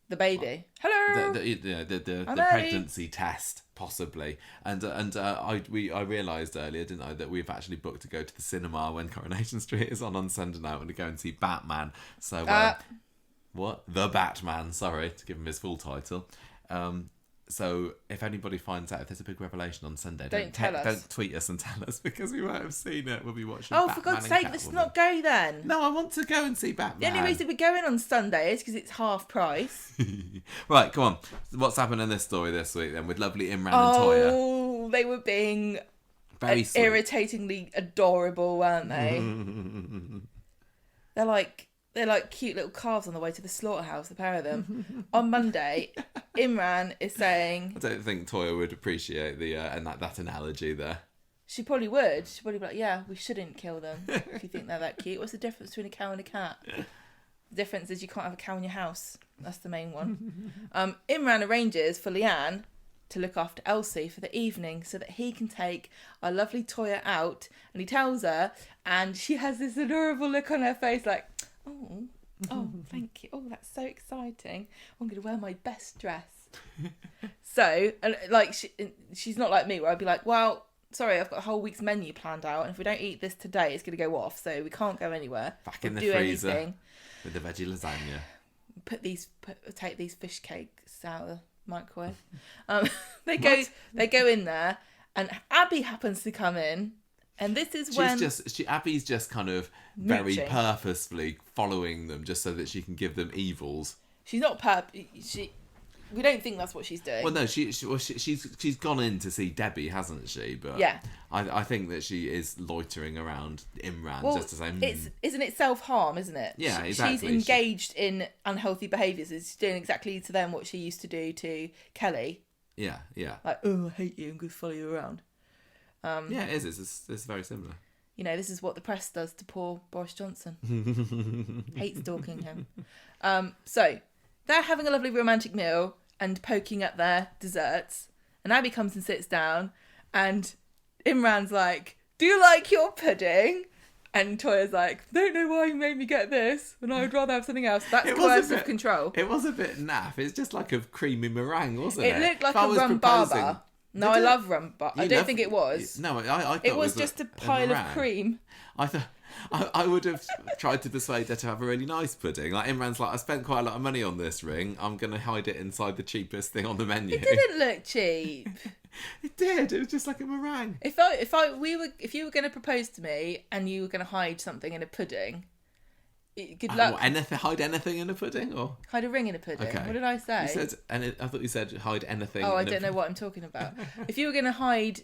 The baby. Hello. The pregnancy test, possibly. And I realised earlier, didn't I, that we've actually booked to go to the cinema when Coronation Street is on Sunday night and to go and see Batman. So what? The Batman. Sorry, to give him his full title. So if anybody finds out if there's a big revelation on Sunday, Don't tell us. Don't tweet us and tell us, because we won't have seen it. We'll be watching Oh, Batman for God's and sake, let's Catwoman. not go then. No, I want to go and see Batman. The only reason we're going on Sunday is because it's half price. Right, come on. What's happened in this story this week then with lovely Imran and Toya? Oh, they were being Very sweet. irritatingly adorable, weren't they? They're like cute little calves on the way to the slaughterhouse, the pair of them. On Monday, Imran is saying... I don't think Toya would appreciate the and that analogy there. She probably would. She'd probably be like, yeah, we shouldn't kill them if you think they're that cute. What's the difference between a cow and a cat? The difference is you can't have a cow in your house. That's the main one. Imran arranges for Leanne to look after Elsie for the evening so that he can take our lovely Toya out. And he tells her, and she has this adorable look on her face like... Oh, thank you. Oh, that's so exciting. I'm going to wear my best dress. So, and like, she's not like me where I'd be like, well, sorry, I've got a whole week's menu planned out. And if we don't eat this today, it's going to go off. So we can't go anywhere. Back in the freezer anything. With the veggie lasagna. Take these fish cakes out of the microwave. They go in there and Abby happens to come in. And this is Abby's just kind of very purposefully following them just so that she can give them evils. She's not we don't think that's what she's doing. Well, no, she's gone in to see Debbie, hasn't she? But yeah, I think that she is loitering around Imran just to say. Isn't it self-harm? Isn't it? Yeah, exactly. She's engaged in unhealthy behaviours. She's doing exactly to them what she used to do to Kelly. Yeah. Like, oh, I hate you. I'm going to follow you around. Yeah, it is. It's very similar. You know, this is what the press does to poor Boris Johnson. Hates stalking him. So, they're having a lovely romantic meal and poking at their desserts. And Abby comes and sits down. And Imran's like, do you like your pudding? And Toya's like, don't know why you made me get this. And I would rather have something else. That's coercive control. It was a bit naff. It's just like a creamy meringue, wasn't it? It looked like a rum baba. No, I love rum, but I don't think it was. No, I thought it was just a pile of cream. I thought I would have tried to persuade her to have a really nice pudding. Like Imran's like, I spent quite a lot of money on this ring. I'm going to hide it inside the cheapest thing on the menu. It didn't look cheap. It did. It was just like a meringue. If you were going to propose to me and you were going to hide something in a pudding. Good luck. Hide anything in a pudding, or hide a ring in a pudding? Okay. What did I say? You said, I thought you said hide anything. Oh, I don't know what I'm talking about. If you were going to hide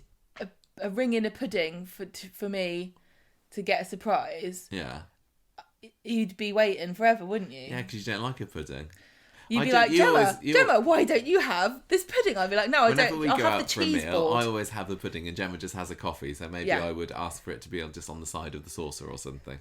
a ring in a pudding for me to get a surprise, yeah, you'd be waiting forever, wouldn't you? Yeah, because you don't like a pudding. You'd be like, Gemma, why don't you have this pudding? I'd be like, no, I don't. Whenever we I'll go have out the for a cheese meal, board. I always have the pudding, and Gemma just has a coffee. So maybe I would ask for it to be just on the side of the saucer or something.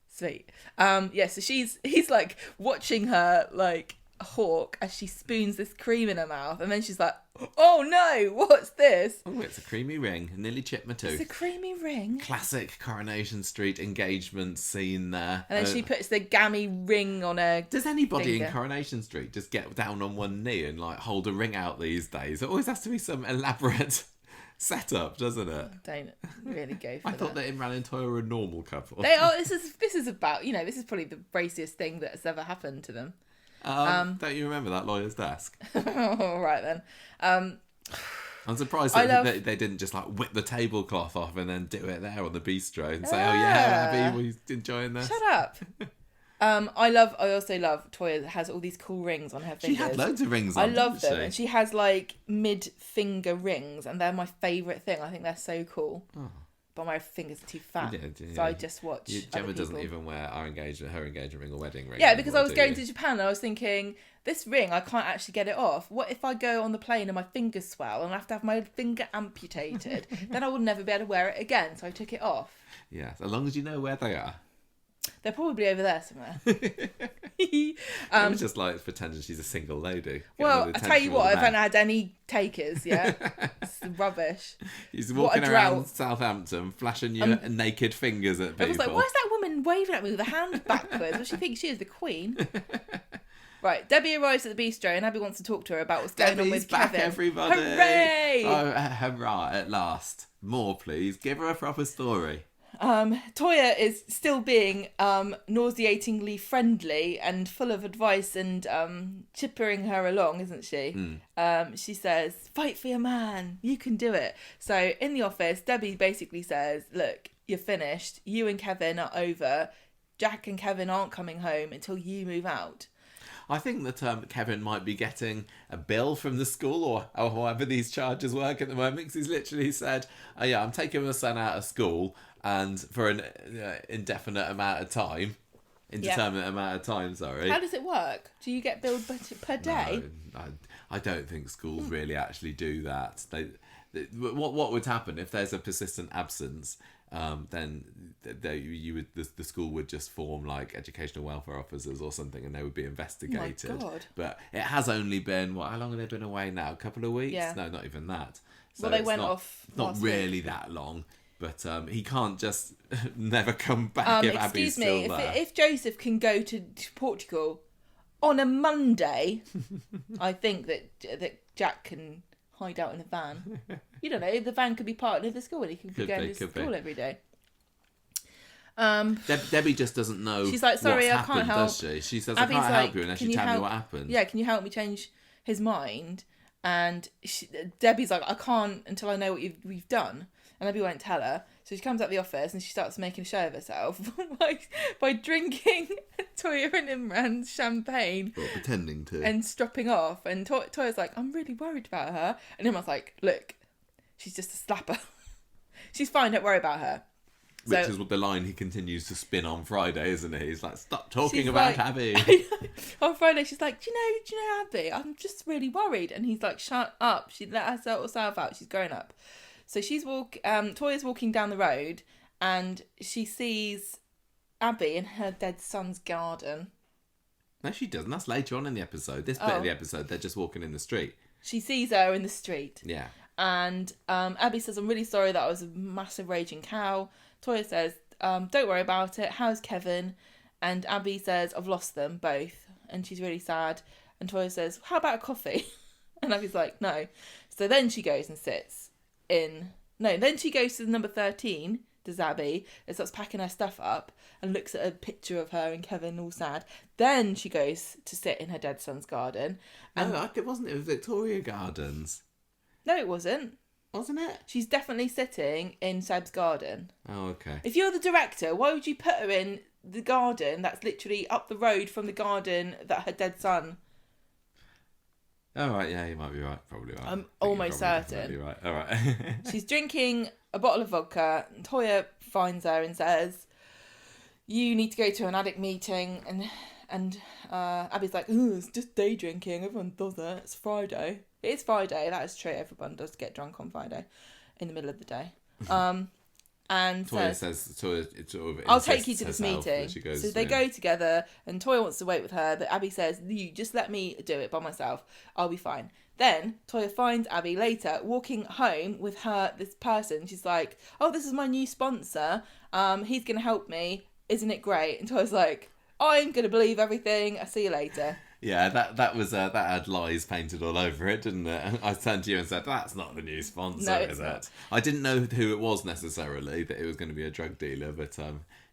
Sweet. So he's like watching her like a hawk as she spoons this cream in her mouth, and then she's like, oh no, what's this? Oh, it's a creamy ring. Nearly chipped my tooth. It's a creamy ring. Classic Coronation Street engagement scene there. And then she puts the gammy ring on her Does anybody finger. in Coronation Street just get down on one knee and like hold a ring out these days? It always has to be some elaborate setup, doesn't it? Don't really go for I thought that Imran and Toya were a normal couple. They are. This is about, this is probably the raciest thing that's ever happened to them. Don't you remember that lawyer's desk? All right then. I'm surprised that they didn't just like whip the tablecloth off and then do it there on the bistro and say, "Oh yeah, Abby, were you enjoying this?" Shut up. I also love Toya has all these cool rings on her fingers. She had loads of rings on, I love them. she? And she has like mid-finger rings, and they're my favourite thing. I think they're so cool. Oh. But my fingers are too fat. Yeah. So I just watch Gemma doesn't even wear her engagement ring or wedding ring. Yeah, because I was going to Japan and I was thinking, this ring, I can't actually get it off. What if I go on the plane and my fingers swell and I have to have my finger amputated? Then I would never be able to wear it again. So I took it off. Yeah, as long as you know where they are. They're probably over there somewhere. I'm just like pretending she's a single lady. Well, I tell you what, I haven't had any takers yet. It's rubbish. He's walking around Southampton, flashing your naked fingers at people. I was like, why is that woman waving at me with a hand backwards? Well, she thinks she is the queen. Right, Debbie arrives at the bistro and Abby wants to talk to her about what's going on with back, Kevin. Everybody! Hooray! Oh, hurrah, at last. More, please. Give her a proper story. Toya is still being nauseatingly friendly and full of advice and chippering her along, isn't she? She says, fight for your man, you can do it. So in the office, Debbie basically says, look, you're finished, you and Kevin are over, Jack and Kevin aren't coming home until you move out. I think that Kevin might be getting a bill from the school or however these charges work at the moment, because he's literally said, oh yeah, I'm taking my son out of school and for an indefinite amount of time. Indeterminate amount of time, sorry. How does it work? Do you get billed per day? No, I don't think schools really actually do that. What would happen if there's a persistent absence? Then the school would just form like educational welfare officers or something, and they would be investigated. Oh my God. But it has only been how long have they been away now? A couple of weeks? Yeah. No, not even that. So well, they went off. Not really week. that long. But he can't just never come back if Abby's still there. If Joseph can go to Portugal on a Monday, I think that Jack can hide out in a van. You don't know, the van could be part of the school and he could be going to school every day. Debbie just doesn't know. She's like, sorry, what's I happened, can't help. does she? She says, Abby's I can't like, help you unless you tell me what happened. Yeah, can you help me change his mind? And Debbie's like, I can't until I know what we've done. And Abby won't tell her. So she comes out the office and she starts making a show of herself by drinking Toya and Imran's champagne. Or pretending to. And stropping off. And Toya's like, I'm really worried about her. And Imran's like, look, she's just a slapper. She's fine, don't worry about her. Which is what the line he continues to spin on Friday, isn't it? He's like, stop talking about Abby. On Friday, she's like, do you know Abby? I'm just really worried. And he's like, shut up. She let herself out. She's grown up. So Toya's walking down the road and she sees Abby in her dead son's garden. No, she doesn't. That's later on in the episode. This bit of the episode, they're just walking in the street. She sees her in the street. Yeah. And Abby says, I'm really sorry that I was a massive raging cow. Toya says, don't worry about it. How's Kevin? And Abby says, I've lost them both. And she's really sad. And Toya says, how about a coffee? And Abby's like, no. So then she goes and sits then she goes to number 13, does Abby, and starts packing her stuff up and looks at a picture of her and Kevin all sad. Then she goes to sit in her dead son's garden. And No, it wasn't. It was Victoria Gardens. No, it wasn't. Wasn't it? She's definitely sitting in Seb's garden. Oh, okay. If you're the director, why would you put her in the garden that's literally up the road from the garden that her dead son... Oh, right, yeah, you might be right. Probably right. I'm almost certain. Right. All right. She's drinking a bottle of vodka. And Toya finds her and says, you need to go to an addict meeting. And Abby's like, it's just day drinking. Everyone does it. It's Friday. It is Friday. That is true. Everyone does get drunk on Friday in the middle of the day. And Toya says, it sort of I'll take you to this herself meeting. that she goes, so they go together and Toya wants to wait with her, but Abby says, you just let me do it by myself. I'll be fine. Then Toya finds Abby later walking home with this person. She's like, oh, this is my new sponsor. He's going to help me. Isn't it great? And Toya's like, I'm going to believe everything. I'll see you later. Yeah, that had lies painted all over it, didn't it? I turned to you and said, that's not the new sponsor, no, is it? I didn't know who it was necessarily, that it was going to be a drug dealer, but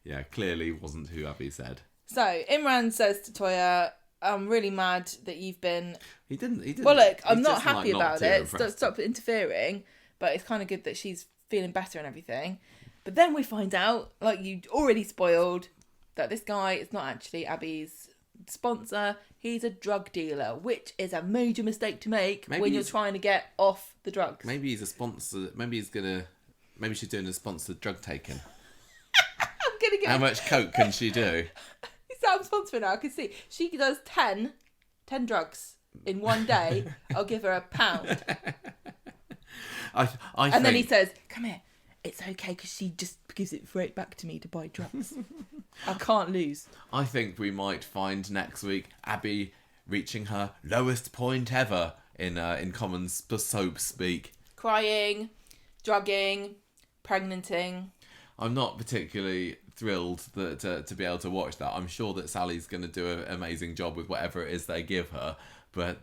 yeah, clearly wasn't who Abby said. So Imran says to Toya, I'm really mad that you've been... He didn't. Well, look, I'm not happy about it. Stop interfering, but it's kind of good that she's feeling better and everything. But then we find out, like you already spoiled, that this guy is not actually Abby's sponsor. He's a drug dealer, which is a major mistake to make when you're trying to get off the drugs. Maybe he's a sponsor. Maybe she's doing a sponsored drug taking. I'm gonna get. How much coke can she do? I'm sponsoring her. I can see she does 10 drugs in one day. I'll give her £1. And then he says, "Come here. It's okay because she just gives it right back to me to buy drugs. I can't lose." I think we might find next week Abby reaching her lowest point ever in common soap speak. Crying, drugging, pregnanting. I'm not particularly thrilled that to be able to watch that. I'm sure that Sally's going to do an amazing job with whatever it is they give her, but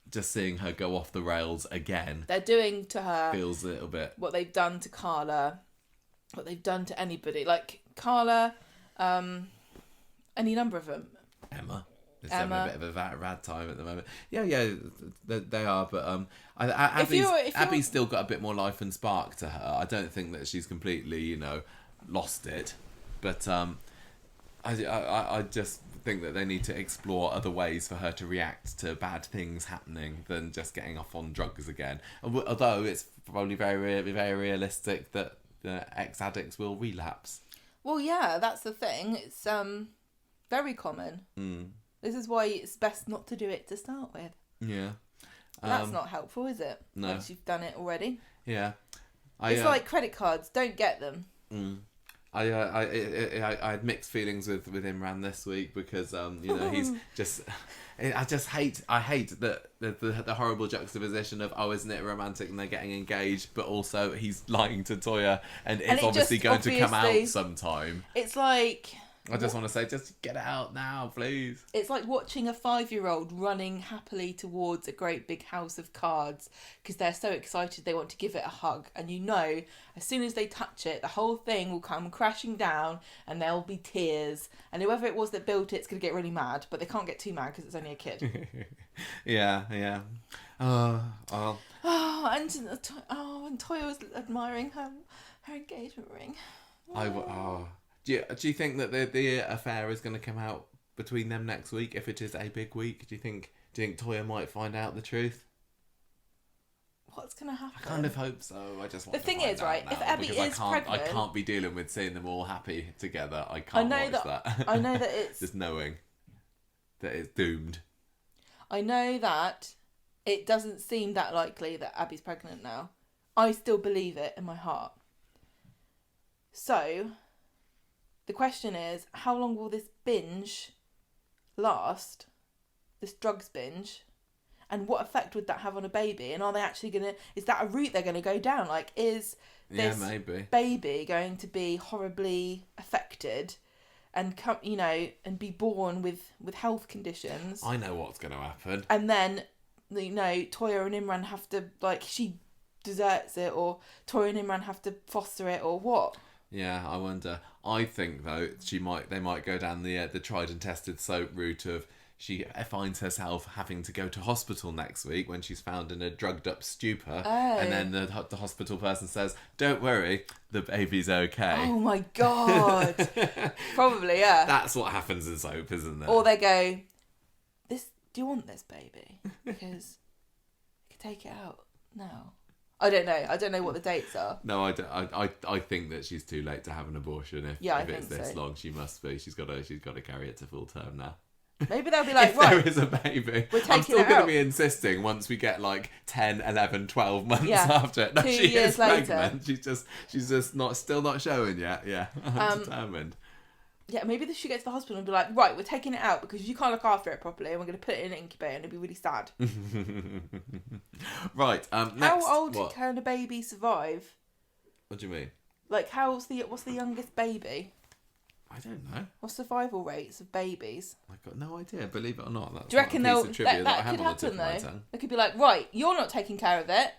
just seeing her go off the rails again. They're doing to her feels a little bit what they've done to Carla what they've done to anybody, like Carla, any number of them. Emma is having a bit of a rad time at the moment. Yeah, they are. But Abby's still got a bit more life and spark to her. I don't think that she's completely, lost it. But I just think that they need to explore other ways for her to react to bad things happening than just getting off on drugs again. Although it's probably very, very realistic that the ex-addicts will relapse. Well, yeah, that's the thing. It's very common. This is why it's best not to do it to start with. Yeah. That's not helpful, is it? No. Once you've done it already. Yeah. It's like credit cards. Don't get them. I had mixed feelings with Imran this week because he's just I hate the horrible juxtaposition of isn't it romantic and they're getting engaged, but also he's lying to Toya and it's obviously going to come out sometime. It's like, I just want to say, just get it out now, please. It's like watching a 5-year-old running happily towards a great big house of cards because they're so excited they want to give it a hug. And as soon as they touch it, the whole thing will come crashing down and there'll be tears. And whoever it was that built it's going to get really mad, but they can't get too mad because it's only a kid. Yeah. And Toya was admiring her engagement ring. Do you think that the affair is going to come out between them next week if it is a big week? Do you think Toya might find out the truth? What's going to happen? I kind of hope so. I just want the thing is, right? If Abby is pregnant, I can't be dealing with seeing them all happy together. I can't watch that. I know that it's just knowing that it's doomed. I know that it doesn't seem that likely that Abby's pregnant now. I still believe it in my heart. So the question is, how long will this binge last? This drugs binge? And what effect would that have on a baby? And are they actually is that a route they're going to go down? Like, is this baby going to be horribly affected and and be born with health conditions? I know what's going to happen. And then, Toya and Imran have to, she deserts it, or Toya and Imran have to foster it, or what? Yeah, I wonder. I think though they might go down the tried and tested soap route of she finds herself having to go to hospital next week when she's found in a drugged up stupor, and then the hospital person says, "Don't worry, the baby's okay." Oh my god! Probably, yeah. That's what happens in soap, isn't it? Or they go, "Do you want this baby? Because you can take it out now." I don't know. I don't know what the dates are. No, I don't. I think that she's too late to have an abortion. If it's this long, she must be. She's got to carry it to full term now. Maybe they'll be like, if right, there is a baby. I'm still going to be insisting once we get 10, 11, 12 months after it. No, 2 she years is later. pregnant. She's just still not showing yet. Yeah, I'm determined. Yeah, maybe they should get to the hospital and be like, right, we're taking it out because you can't look after it properly and we're going to put it in an incubator and it'll be really sad. Right. Next, how old can a baby survive? What do you mean? What's the youngest baby? I don't know. What's survival rates of babies? I've got no idea, believe it or not. That's do you reckon that could happen though? They could be like, right, you're not taking care of it.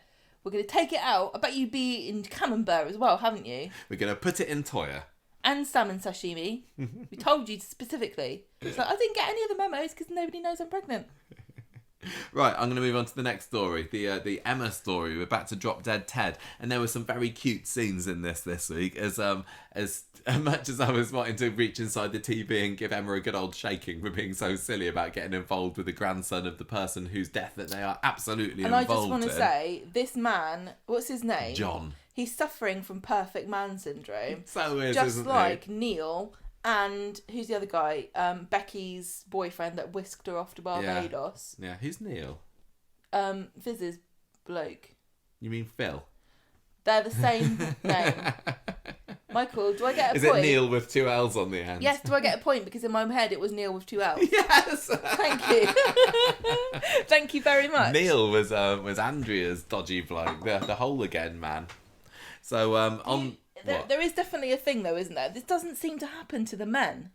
We're going to take it out. I bet you'd be in camembert as well, haven't you? We're going to put it in Toya. And salmon sashimi. We told you specifically. So I didn't get any of the memos because nobody knows I'm pregnant. Right, I'm going to move on to the next story, the Emma story. We're back to Drop Dead Ted, and there were some very cute scenes in this week. As much as I was wanting to reach inside the TV and give Emma a good old shaking for being so silly about getting involved with the grandson of the person whose death that they are absolutely involved in. And I just want to say, this man, what's his name? John. He's suffering from perfect man syndrome. So is, just isn't like he? Neil. And who's the other guy? Becky's boyfriend that whisked her off to Barbados. Yeah, who's Neil? Fiz's bloke. You mean Phil? They're the same name. Michael, do I get a point? Is it Neil with 2 L's on the end? Yes, do I get a point? Because in my head it was Neil with 2 L's. Yes! Thank you. Thank you very much. Neil was Andrea's dodgy bloke, the whole again man. So, there is definitely a thing though, isn't there? This doesn't seem to happen to the men.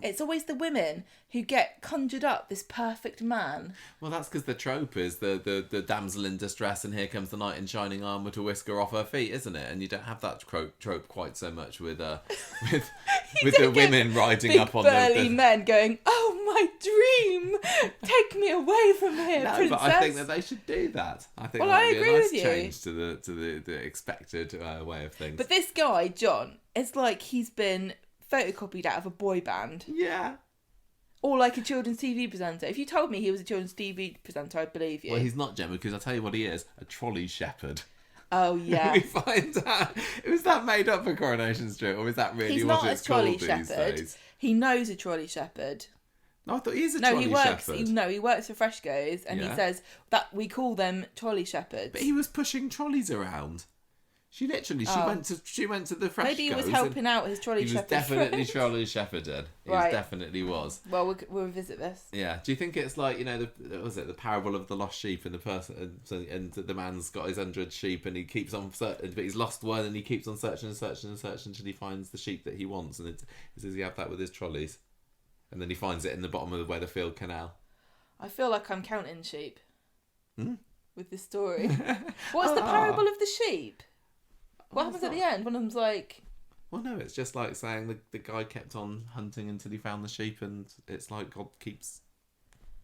It's always the women who get conjured up this perfect man. Well, that's because the trope is the damsel in distress and here comes the knight in shining armour to whisk her off her feet, isn't it? And you don't have that trope quite so much with with the women riding big up on burly men going, "Oh, my dream! Take me away from here, No, princess." but I think that they should do that. I think Well, that I would be agree a nice with you. change to the expected way of things. But this guy, John, it's like he's been photocopied out of a boy band. Yeah. Or like a children's TV presenter. If you told me he was a children's TV presenter, I'd believe you. Well, he's not, Gemma, because I'll tell you what he is. A trolley shepherd. Oh, yeah. We find out. Was that made up for Coronation Street, or is that really He's what not it's a trolley called these shepherd. days? He knows a trolley shepherd. No, I thought he's a No, trolley he works. shepherd. He works for Freshco's, and he Yeah. says that we call them trolley shepherds. But he was pushing trolleys around. She literally, she went to the Freshco's. Maybe he was helping out his trolley He was shepherd definitely friend. trolley shepherded. He Right. definitely was. Well, we'll revisit this. Yeah. Do you think it's like, you know, the parable of the lost sheep, and the person and the man's got his 100 sheep and he keeps on searching, but he's lost one and he keeps on searching and searching and searching until he finds the sheep that he wants, and does he have that with his trolleys? And then he finds it in the bottom of the Weatherfield Canal. I feel like I'm counting sheep Hmm? with this story. What's the parable of the sheep? What happens at the end? One of them's like... Well, no, it's just like saying the guy kept on hunting until he found the sheep, and it's like God keeps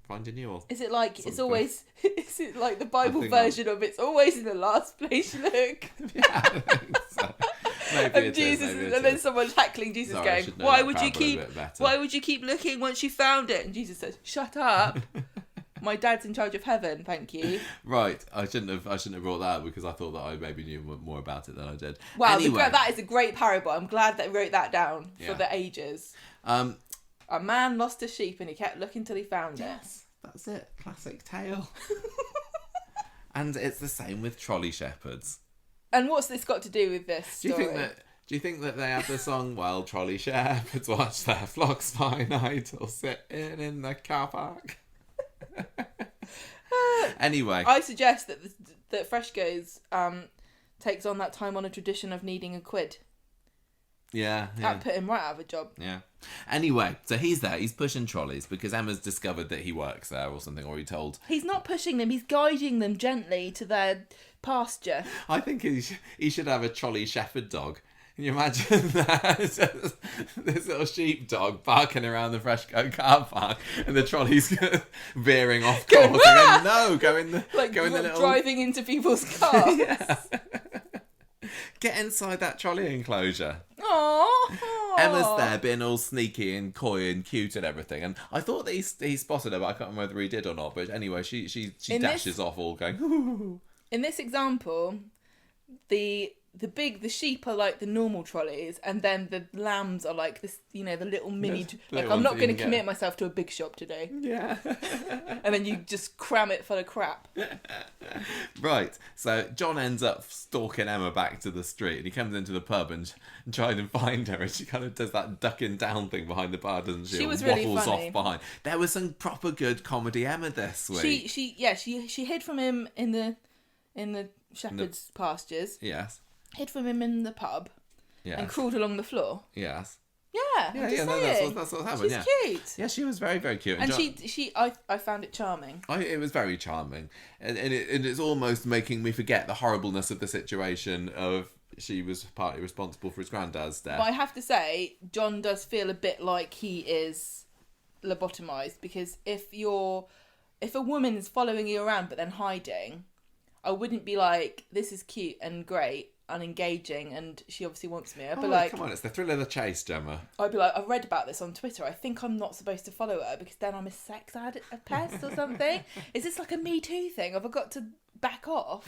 finding you. Or Is it like it's something. always? Is it like the Bible think version of it's always in the last place you look? yeah, I think so. Maybe And it Jesus, is. Maybe it and then is. someone's heckling Jesus, Sorry, I going, should know "Why that would you parable a keep? bit better." Why would you keep looking once you found it?" And Jesus says, "Shut up. My dad's in charge of heaven. Thank you." Right, I shouldn't have brought that up because I thought that I maybe knew more about it than I did. Wow, Anyway, that is a great parable. I'm glad they wrote that down for Yeah. the ages. um, A man lost a sheep and he kept looking till he found it. yes, that's it. Classic tale. And it's the same with trolley shepherds. And what's this got to do with this Do story? you think that they have the song, "Well, trolley shepherds watch their flocks by night or sitting in the car park"? Anyway, I suggest that Freshco's takes on that time-honoured tradition of needing a quid. yeah. That put him right out of a job. Yeah. Anyway, so he's there. He's pushing trolleys because Emma's discovered that he works there or something, or he told. He's not pushing them, he's guiding them gently to their pasture. I think he should have a trolley shepherd dog. Can you imagine that? This little sheep dog barking around the Freshco car park, and the trolley's veering off course. Going, Going, no, go in the little driving into people's cars. Yeah. Get inside that trolley enclosure. Aww. Emma's there being all sneaky and coy and cute and everything, and I thought that he spotted her, but I can't remember whether he did or not. But anyway, she dashes off all going. Ooh. In this example, the sheep are like the normal trolleys, and then the lambs are like this, the little mini. little I'm not ones that going you to can commit get. myself to a big shop today. Yeah. And then you just cram it full of crap. Right, so John ends up stalking Emma back to the street, and he comes into the pub and tries to find her, and she kind of does that ducking down thing behind the bar, doesn't she? She Or was really waffles funny. off behind. There was some proper good comedy Emma this week. She hid from him in the shepherd's pastures, Yes. hid from him in the pub, Yes. and crawled along the floor. Yes. Yeah, Yeah, I'm just no, saying. that's what happened. She's cute. Yeah, she was very, very cute. And John- I found it charming. it was very charming, and it's almost making me forget the horribleness of the situation of she was partly responsible for his granddad's death. But I have to say, John does feel a bit like he is lobotomized, because if a woman is following you around but then hiding, I wouldn't be like, this is cute and great and engaging and she obviously wants me. I'd be like, come on, it's the thrill of the chase, Gemma. I've read about this on Twitter. I think I'm not supposed to follow her because then I'm a sex pest or something. Is this like a Me Too thing? Have I got to back off?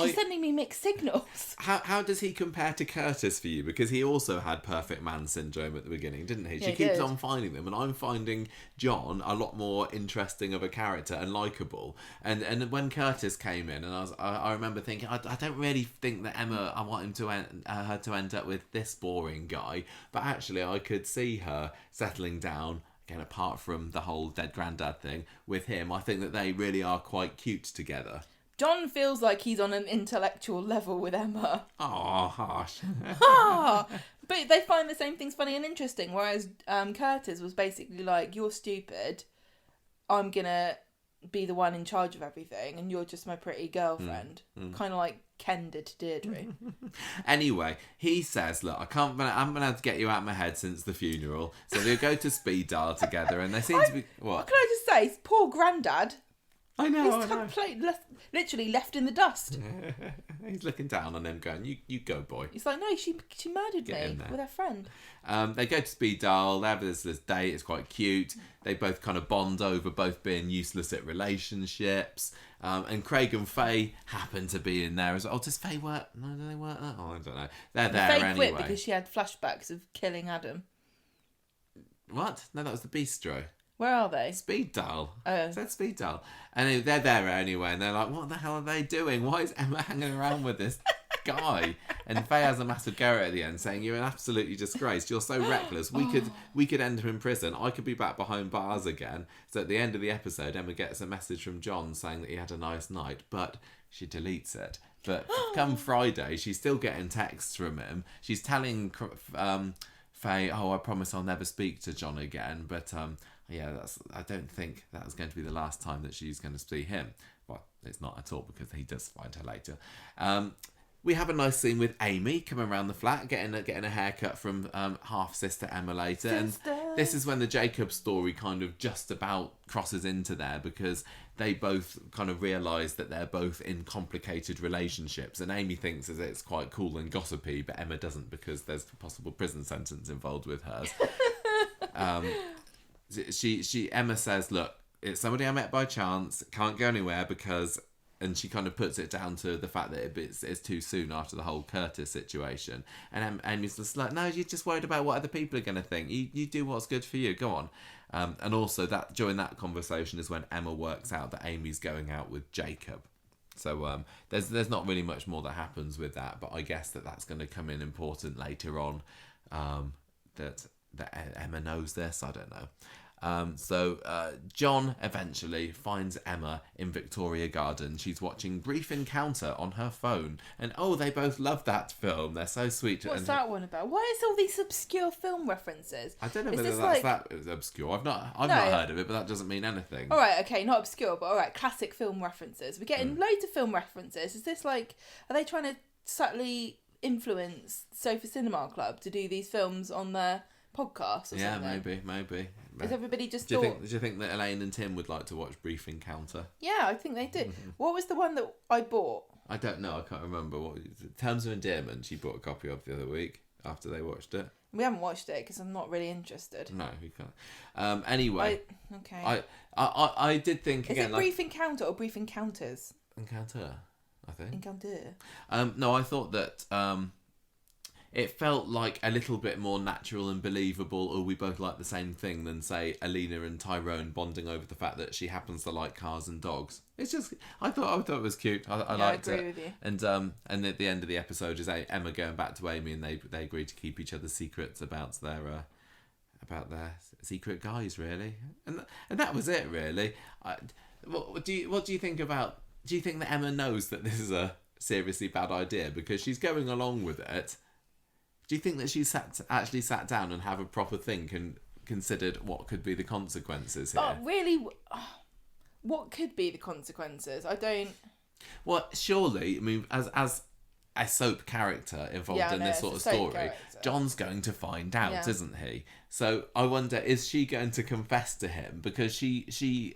She's sending me mixed signals. How does he compare to Curtis for you? Because he also had perfect man syndrome at the beginning, didn't he? Yeah, She he keeps did. on finding them, and I'm finding John a lot more interesting of a character and likeable. And when Curtis came in, and I remember thinking, I don't really think that Emma, I want her to end up with this boring guy, but actually I could see her settling down. Again, apart from the whole dead granddad thing with him, I think that they really are quite cute together. John feels like he's on an intellectual level with Emma. Oh, harsh. But they find the same things funny and interesting, whereas Curtis was basically like, you're stupid, I'm gonna be the one in charge of everything, and you're just my pretty girlfriend. Kind of like Ken did to Deirdre. Anyway, he says, look, I haven't been able to get you out of my head since the funeral, so they go to speed dial together, and they seem to be... What? Can I just say, poor Grandad. I know. Literally left in the dust. He's looking down on him going, you go, boy. He's like, no, she murdered me with her friend. They go to speed dial, they have this date, it's quite cute. They both kind of bond over both being useless at relationships. And Craig and Faye happen to be in there as well. Oh, does Faye work? No, do they work? Oh, I don't know. They're there Faye anyway. quit because she had flashbacks of killing Adam. What? No, that was the bistro. Where are they? Speed dial. Oh. Is that speed dial? And they're there anyway, and they're like, what the hell are they doing? Why is Emma hanging around with this guy? And Faye has a massive go at the end, saying, you're an absolutely disgrace. You're so reckless. We could end him in prison. I could be back behind bars again. So at the end of the episode, Emma gets a message from John saying that he had a nice night, but she deletes it. But come Friday, she's still getting texts from him. She's telling Faye, I promise I'll never speak to John again. But yeah, I don't think that's going to be the last time that she's going to see him. Well, it's not at all, because he does find her later. We have a nice scene with Amy coming around the flat, getting a haircut from half-sister Emma later. And this is when the Jacob story kind of just about crosses into there, because they both kind of realise that they're both in complicated relationships. And Amy thinks that it's quite cool and gossipy, but Emma doesn't, because there's a possible prison sentence involved with hers. Emma says, look, it's somebody I met by chance, can't go anywhere because... And she kind of puts it down to the fact that it's too soon after the whole Curtis situation. And Amy's just like, no, you're just worried about what other people are going to think. You do what's good for you. Go on. And also that during that conversation is when Emma works out that Amy's going out with Jacob. So there's not really much more that happens with that. But I guess that's going to come in important later on. That Emma knows this. I don't know. John eventually finds Emma in Victoria Garden. She's watching Brief Encounter on her phone. And they both love that film. They're so sweet. What's that one about? Why is all these obscure film references? I don't know whether that's that obscure. I've not heard of it, but that doesn't mean anything. Alright, okay, not obscure, but alright, classic film references. We're getting loads of film references. Is this like, are they trying to subtly influence Sofa Cinema Club to do these films on their podcast or something? Yeah, maybe. Is everybody just do you think that Elaine and Tim would like to watch Brief Encounter? Yeah, I think they do. What was the one that I bought? I don't know. I can't remember. What Terms of Endearment she bought a copy of the other week after they watched it. We haven't watched it because I'm not really interested. No, we can't. Anyway. Okay. I did think again. Is it Brief Encounter or Brief Encounters? Encounter, I think. Encounter. No, I thought that it felt like a little bit more natural and believable, or we both like the same thing, than, say, Alina and Tyrone bonding over the fact that she happens to like cars and dogs. It's just, I thought it was cute. I liked it. I agree with you. And at the end of the episode is Emma going back to Amy, and they agree to keep each other's secrets about their secret guys, really. And that was it, really. What do you think about? Do you think that Emma knows that this is a seriously bad idea because she's going along with it? Do you think that she actually sat down and have a proper think and considered what could be the consequences here? Oh, really? What could be the consequences? I don't... Well, surely, I mean, as a soap character involved in this sort of story, character. John's going to find out, isn't he? So I wonder, is she going to confess to him? Because the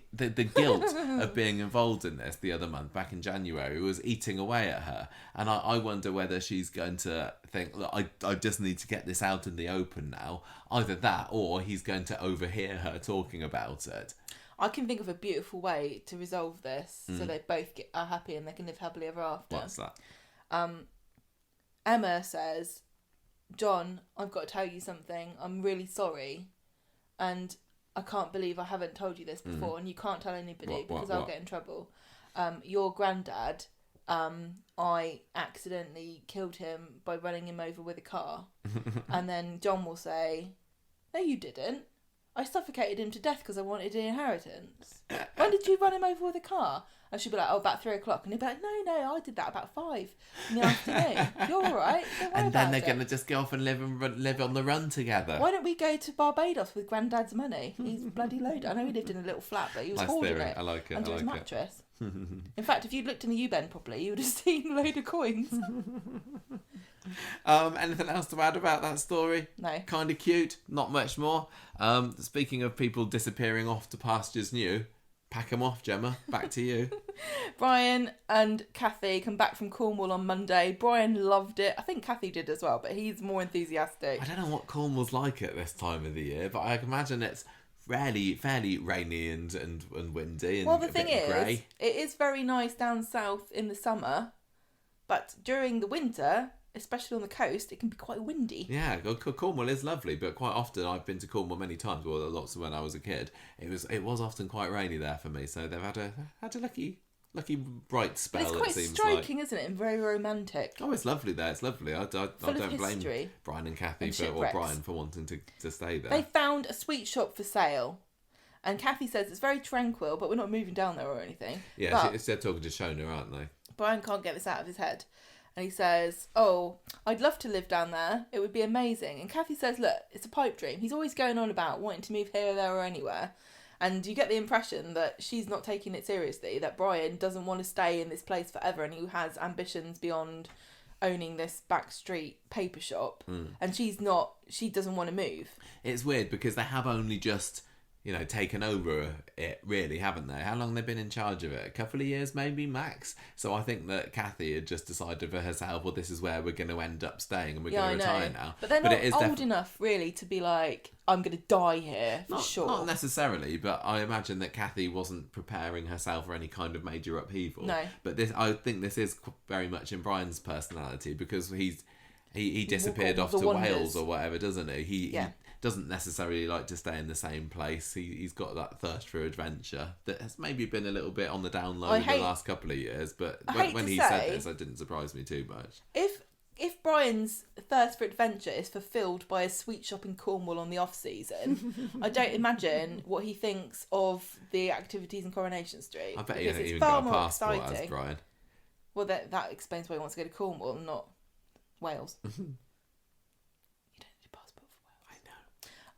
guilt of being involved in this the other month, back in January, was eating away at her. And I wonder whether she's going to think, look, I just need to get this out in the open now. Either that, or he's going to overhear her talking about it. I can think of a beautiful way to resolve this so they both are happy and they can live happily ever after. What's that? Emma says, John, I've got to tell you something. I'm really sorry. And I can't believe I haven't told you this before. And you can't tell anybody because I'll get in trouble. Your granddad, I accidentally killed him by running him over with a car. And then John will say, no, you didn't. I suffocated him to death because I wanted an inheritance. When did you run him over with a car? And she'll be like, oh, about 3 o'clock. And he'll be like, no, I did that about 5 in the afternoon. You're all right. Don't worry And then about they're it. going to just go off and live on the run together. Why don't we go to Barbados with Granddad's money? He's bloody loaded. I know he lived in a little flat, but he was Nice hoarding theory. it I like it. under I his like it. mattress. In fact, if you'd looked in the U-bend properly, you would have seen a load of coins. Anything else to add about that story? No. Kind of cute, not much more. Speaking of people disappearing off to pastures new, pack them off, Gemma. Back to you. Brian and Kathy come back from Cornwall on Monday. Brian loved it. I think Kathy did as well, but he's more enthusiastic. I don't know what Cornwall's like at this time of the year, but I can imagine it's fairly rainy and windy and Well, the a thing bit is, grey. it is very nice down south in the summer, but during the winter, especially on the coast, it can be quite windy. Yeah, Cornwall is lovely, but quite often I've been to Cornwall many times. Well, lots when I was a kid. It was often quite rainy there for me, so they've had a lucky bright spell. But it's quite it seems striking, like. isn't it? And very romantic. Oh, it's lovely there. It's lovely. I don't blame history Brian and Kathy and or shipwrecks. Brian for wanting to stay there. They found a sweet shop for sale, and Kathy says it's very tranquil, but we're not moving down there or anything. Yeah, But they're talking to Shona, aren't they? Brian can't get this out of his head. And he says, oh, I'd love to live down there. It would be amazing. And Kathy says, look, it's a pipe dream. He's always going on about wanting to move here, there or anywhere. And you get the impression that she's not taking it seriously, that Brian doesn't want to stay in this place forever and he has ambitions beyond owning this back street paper shop. And she doesn't want to move. It's weird because they have only just, taken over it, really, haven't they? How long have they been in charge of it? A couple of years, maybe, max? So I think that Kathy had just decided for herself, well, this is where we're going to end up staying and we're going to retire now. But they're not it is old enough, really, to be like, I'm going to die here, for sure. Not necessarily, but I imagine that Kathy wasn't preparing herself for any kind of major upheaval. No. But I think this is very much in Brian's personality because he disappeared off to Wales or whatever, doesn't he? He doesn't necessarily like to stay in the same place. He's got that thirst for adventure that has maybe been a little bit on the down low in the last couple of years. But when he said this, it didn't surprise me too much. If Brian's thirst for adventure is fulfilled by a sweet shop in Cornwall on the off season, I don't imagine what he thinks of the activities in Coronation Street. I bet he because hasn't it's even far got a more passport exciting. as Brian. Well, that explains why he wants to go to Cornwall and not Wales. You don't need a passport for Wales.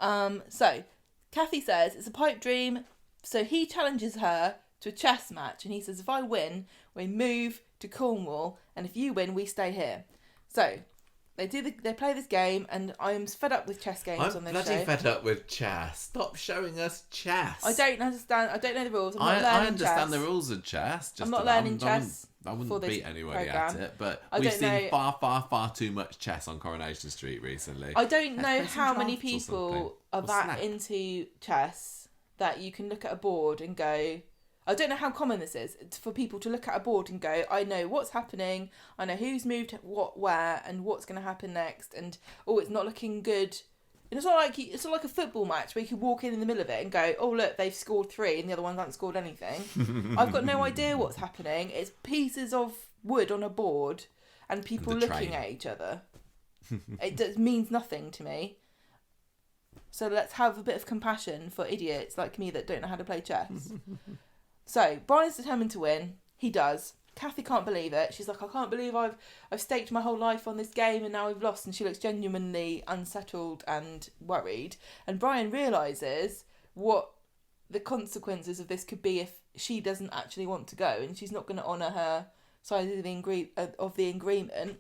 I know. So Kathy says it's a pipe dream. So he challenges her to a chess match, and he says, if I win, we move to Cornwall, and if you win, we stay here. So they play this game, and I'm fed up with chess games on this show. I'm bloody fed up with chess. Stop showing us chess. I don't understand. I don't know the rules. I'm not learning I understand chess. the rules of chess. I'm not learning chess. I wouldn't beat anybody programme. at it, but I we've don't seen know- far too much chess on Coronation Street recently. I don't know play some how many drafts or something. people are Or that Snap. into chess that you can look at a board and go. I don't know how common this is for people to look at a board and go, I know what's happening, I know who's moved what where and what's going to happen next, and it's not looking good. And it's not like a football match where you can walk in the middle of it and go, oh look, they've scored 3 and the other ones haven't scored anything. I've got no idea what's happening. It's pieces of wood on a board and people And a looking train. at each other. It means nothing to me. So let's have a bit of compassion for idiots like me that don't know how to play chess. So Brian's determined to win. He does. Kathy can't believe it. She's like, I can't believe I've staked my whole life on this game and now I've lost. And she looks genuinely unsettled and worried. And Brian realises what the consequences of this could be if she doesn't actually want to go and she's not going to honour her side of the agreement.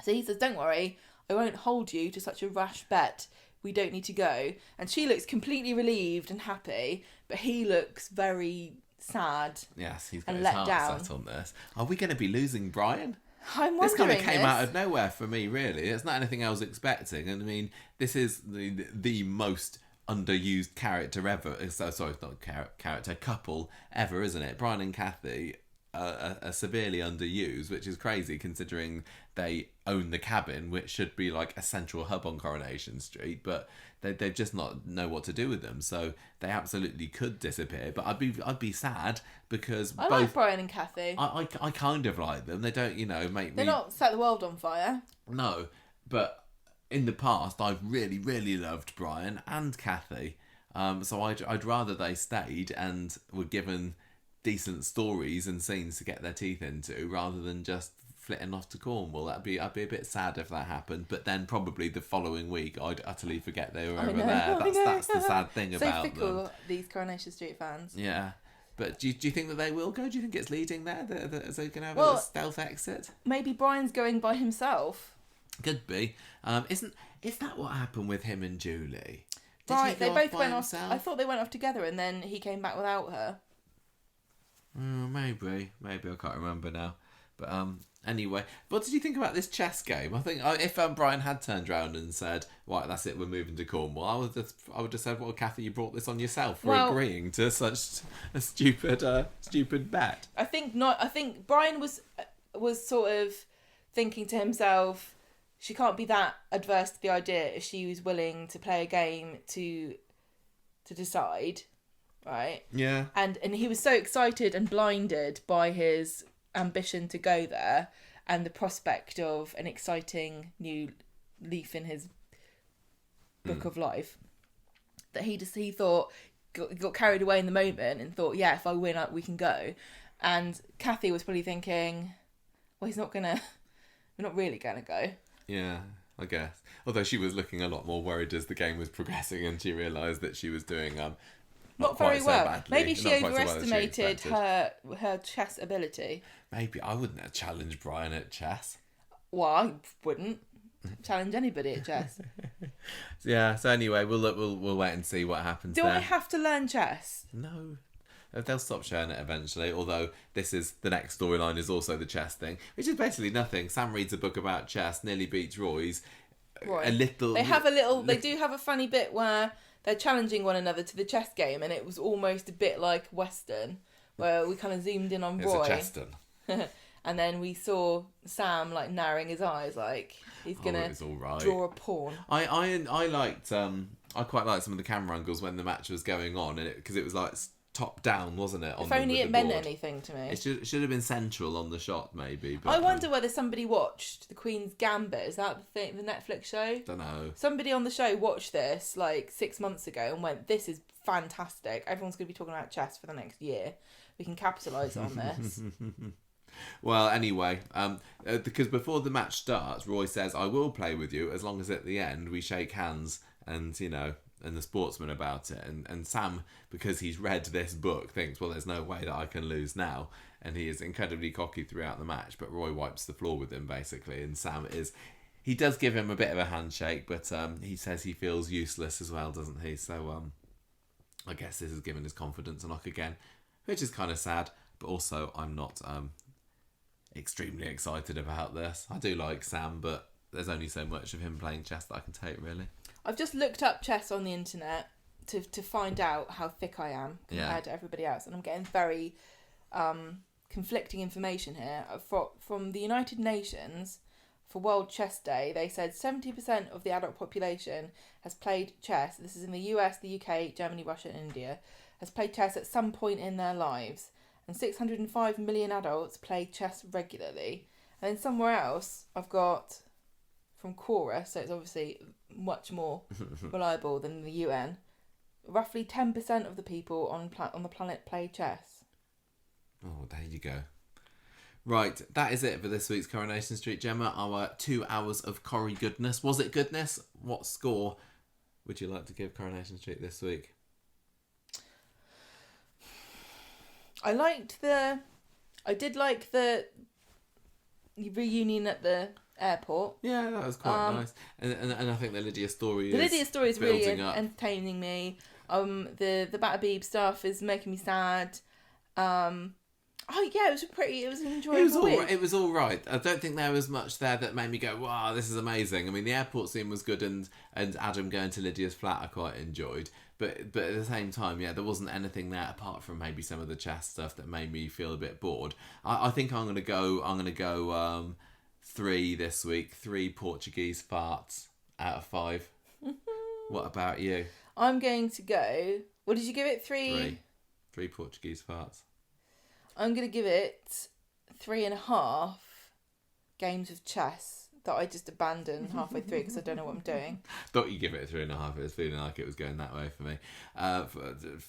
So he says, don't worry, I won't hold you to such a rash bet. We don't need to go. And she looks completely relieved and happy, but he looks very sad. Yes, he's got and his let heart down. set on this. Are we going to be losing Brian? I'm This wondering kind of came out of nowhere for me, really. It's not anything I was expecting. And I mean, this is the most underused character ever. Sorry, not character, couple ever, isn't it? Brian and Kathy are severely underused, which is crazy considering they own the cabin, which should be like a central hub on Coronation Street, but they just not know what to do with them. So they absolutely could disappear. But I'd be sad because I both like Brian and Kathy. I kind of like them. They don't, make They're me not set the world on fire. no, but in the past I've really, really loved Brian and Kathy. So I'd rather they stayed and were given decent stories and scenes to get their teeth into, rather than just flitting off to Cornwall. I'd be a bit sad if that happened. But then probably the following week, I'd utterly forget they were over there. That's the sad thing about them. So fickle, these Coronation Street fans. Yeah. But do you think that they will go? Do you think it's leading there? Is they going to have a stealth exit? Maybe Brian's going by himself. Could be. Is that what happened with him and Julie? Right, they both went off. I thought they went off together, and then he came back without her. Maybe I can't remember now. But anyway, what did you think about this chess game? I think if Brian had turned around and said, "Right, that's it, we're moving to Cornwall," I would have said, "Well, Kathy, you brought this on yourself for agreeing to such a stupid bet." I think not. I think Brian was sort of thinking to himself, she can't be that adverse to the idea if she was willing to play a game to decide, right? Yeah. And he was so excited and blinded by his ambition to go there and the prospect of an exciting new leaf in his book of life that he thought got carried away in the moment and thought, yeah, if I win, we can go. And Kathy was probably thinking, well, we're not really gonna go. Yeah, I guess. Although she was looking a lot more worried as the game was progressing, and she realised that she was doing not very well. So badly. Maybe she overestimated her chess ability. Maybe I wouldn't have challenged Brian at chess. Well, I wouldn't challenge anybody at chess. Yeah. So anyway, we'll wait and see what happens. Do I have to learn chess? No. They'll stop showing it eventually, although the next storyline is also the chess thing, which is basically nothing. Sam reads a book about chess, nearly beats Roy's. Roy. They do have a funny bit where they're challenging one another to the chess game, and it was almost a bit like Western, where we kind of zoomed in on Roy. It's a Cheston. And then we saw Sam like narrowing his eyes, like he's gonna draw a pawn. I liked I quite liked some of the camera angles when the match was going on, and because it was like top down, wasn't it? If only it meant anything to me. It should have been central on the shot, maybe. But, I wonder whether somebody watched The Queen's Gambit. Is that the Netflix show? Don't know. Somebody on the show watched this like 6 months ago and went, "This is fantastic. Everyone's going to be talking about chess for the next year. We can capitalise on this." Well, anyway, because before the match starts, Roy says, "I will play with you as long as at the end we shake hands and and the sportsman about it." And Sam, because he's read this book, thinks, well, there's no way that I can lose now. And he is incredibly cocky throughout the match, but Roy wipes the floor with him, basically. And Sam he does give him a bit of a handshake, but he says he feels useless as well, doesn't he? So I guess this has given his confidence a knock again, which is kind of sad, but also I'm not extremely excited about this. I do like Sam, but there's only so much of him playing chess that I can take, really. I've just looked up chess on the internet to find out how thick I am compared to everybody else, and I'm getting very conflicting information here. From the United Nations, for World Chess Day, they said 70% of the adult population has played chess. This is in the US, the UK, Germany, Russia and India, has played chess at some point in their lives, and 605 million adults play chess regularly. And then somewhere else, I've got from Corrie, so it's obviously much more reliable than the UN. Roughly 10% of the people on the planet play chess. Oh, there you go. Right, that is it for this week's Coronation Street, Gemma. Our 2 hours of Corrie goodness. Was it goodness? What score would you like to give Coronation Street this week? I did like the reunion at the airport. Yeah, that was quite nice. And I think the Lydia story is really entertaining me. The Batabeeb stuff is making me sad. It was an enjoyable week. It was all right. I don't think there was much there that made me go, wow, this is amazing. I mean, the airport scene was good, and Adam going to Lydia's flat I quite enjoyed. But at the same time, yeah, there wasn't anything there apart from maybe some of the chess stuff that made me feel a bit bored. I think I'm gonna go 3 this week. 3 Portuguese farts out of 5. What about you? I'm going to go. What did you give it? 3? 3 Portuguese farts. I'm going to give it 3.5 games of chess that I just abandoned halfway through because I don't know what I'm doing. Thought you'd give it a 3.5. It was feeling like it was going that way for me.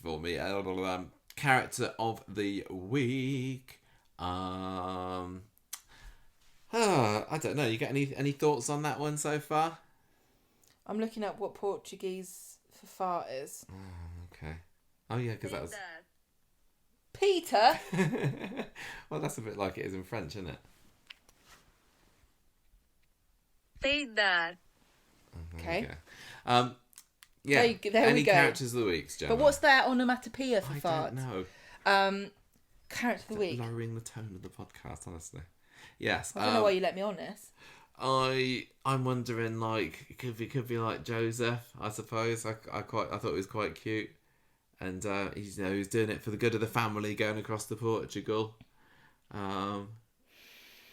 For me, character of the week. I don't know. You got any thoughts on that one so far? I'm looking up what Portuguese for fart is. Okay. Oh yeah, because that was Peter. well, that's a bit like it is in French, isn't it? Peter. Okay. Yeah. There any we go. characters of the week, Gemma? But what's their onomatopoeia for I fart? don't know. Character of the week. Lowering the tone of the podcast, honestly. Yes. I don't know why you let me on this. I'm wondering, like, it could be like Joseph, I suppose. I thought it was quite cute, and he's he's doing it for the good of the family, going across to Portugal.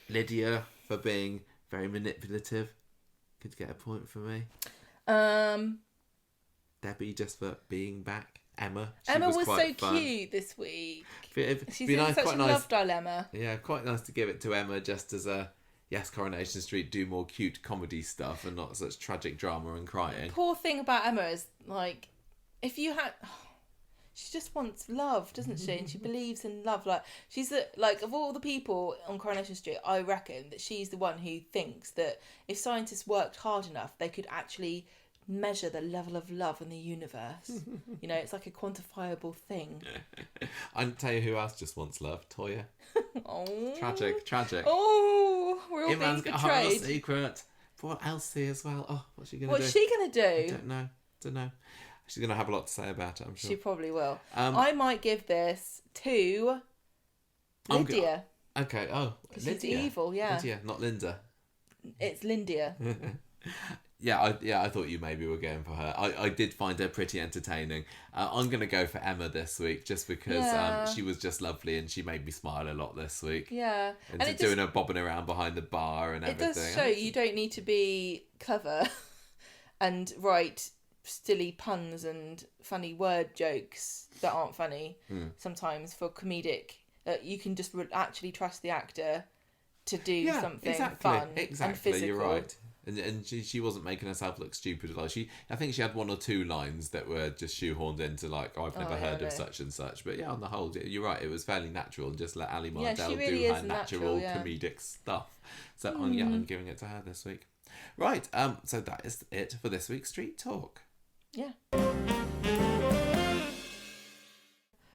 Lydia for being very manipulative, could get a point for me. Debbie just for being back. Emma was so quite fun. cute this week. She's in such a love dilemma. Yeah, quite nice to give it to Emma just as a Coronation Street, do more cute comedy stuff and not such tragic drama and crying. Poor thing about Emma is, like, if you had... she just wants love, doesn't she? And she believes in love. Like, she's like, of all the people on Coronation Street, I reckon that she's the one who thinks that if scientists worked hard enough, they could actually measure the level of love in the universe. It's like a quantifiable thing. I'll tell you who else just wants love. Toya. Oh. Tragic. Oh, we're all being Imran's got a horrible betrayed. secret. Poor Elsie as well. Oh, what's she going to do? What's she going to I do? don't know. She's going to have a lot to say about it, I'm sure. She probably will. I might give this to Lydia. Okay, Because Lydia. she's evil, yeah. Lydia, not Linda. It's Lydia. I thought you maybe were going for her. I did find her pretty entertaining. I'm going to go for Emma this week just because she was just lovely and she made me smile a lot this week. Yeah. And doing her bobbing around behind the bar and everything. It does show you don't need to be clever and write silly puns and funny word jokes that aren't funny sometimes for comedic. You can just actually trust the actor to do something fun and physical. You're right. And she wasn't making herself look stupid. Like I think she had one or two lines that were just shoehorned into like, I've never heard of such and such. But on the whole, you're right. It was fairly natural and just let Ali Mardell really do her natural comedic stuff. So I'm giving it to her this week. Right. So that is it for this week's Street Talk. Yeah.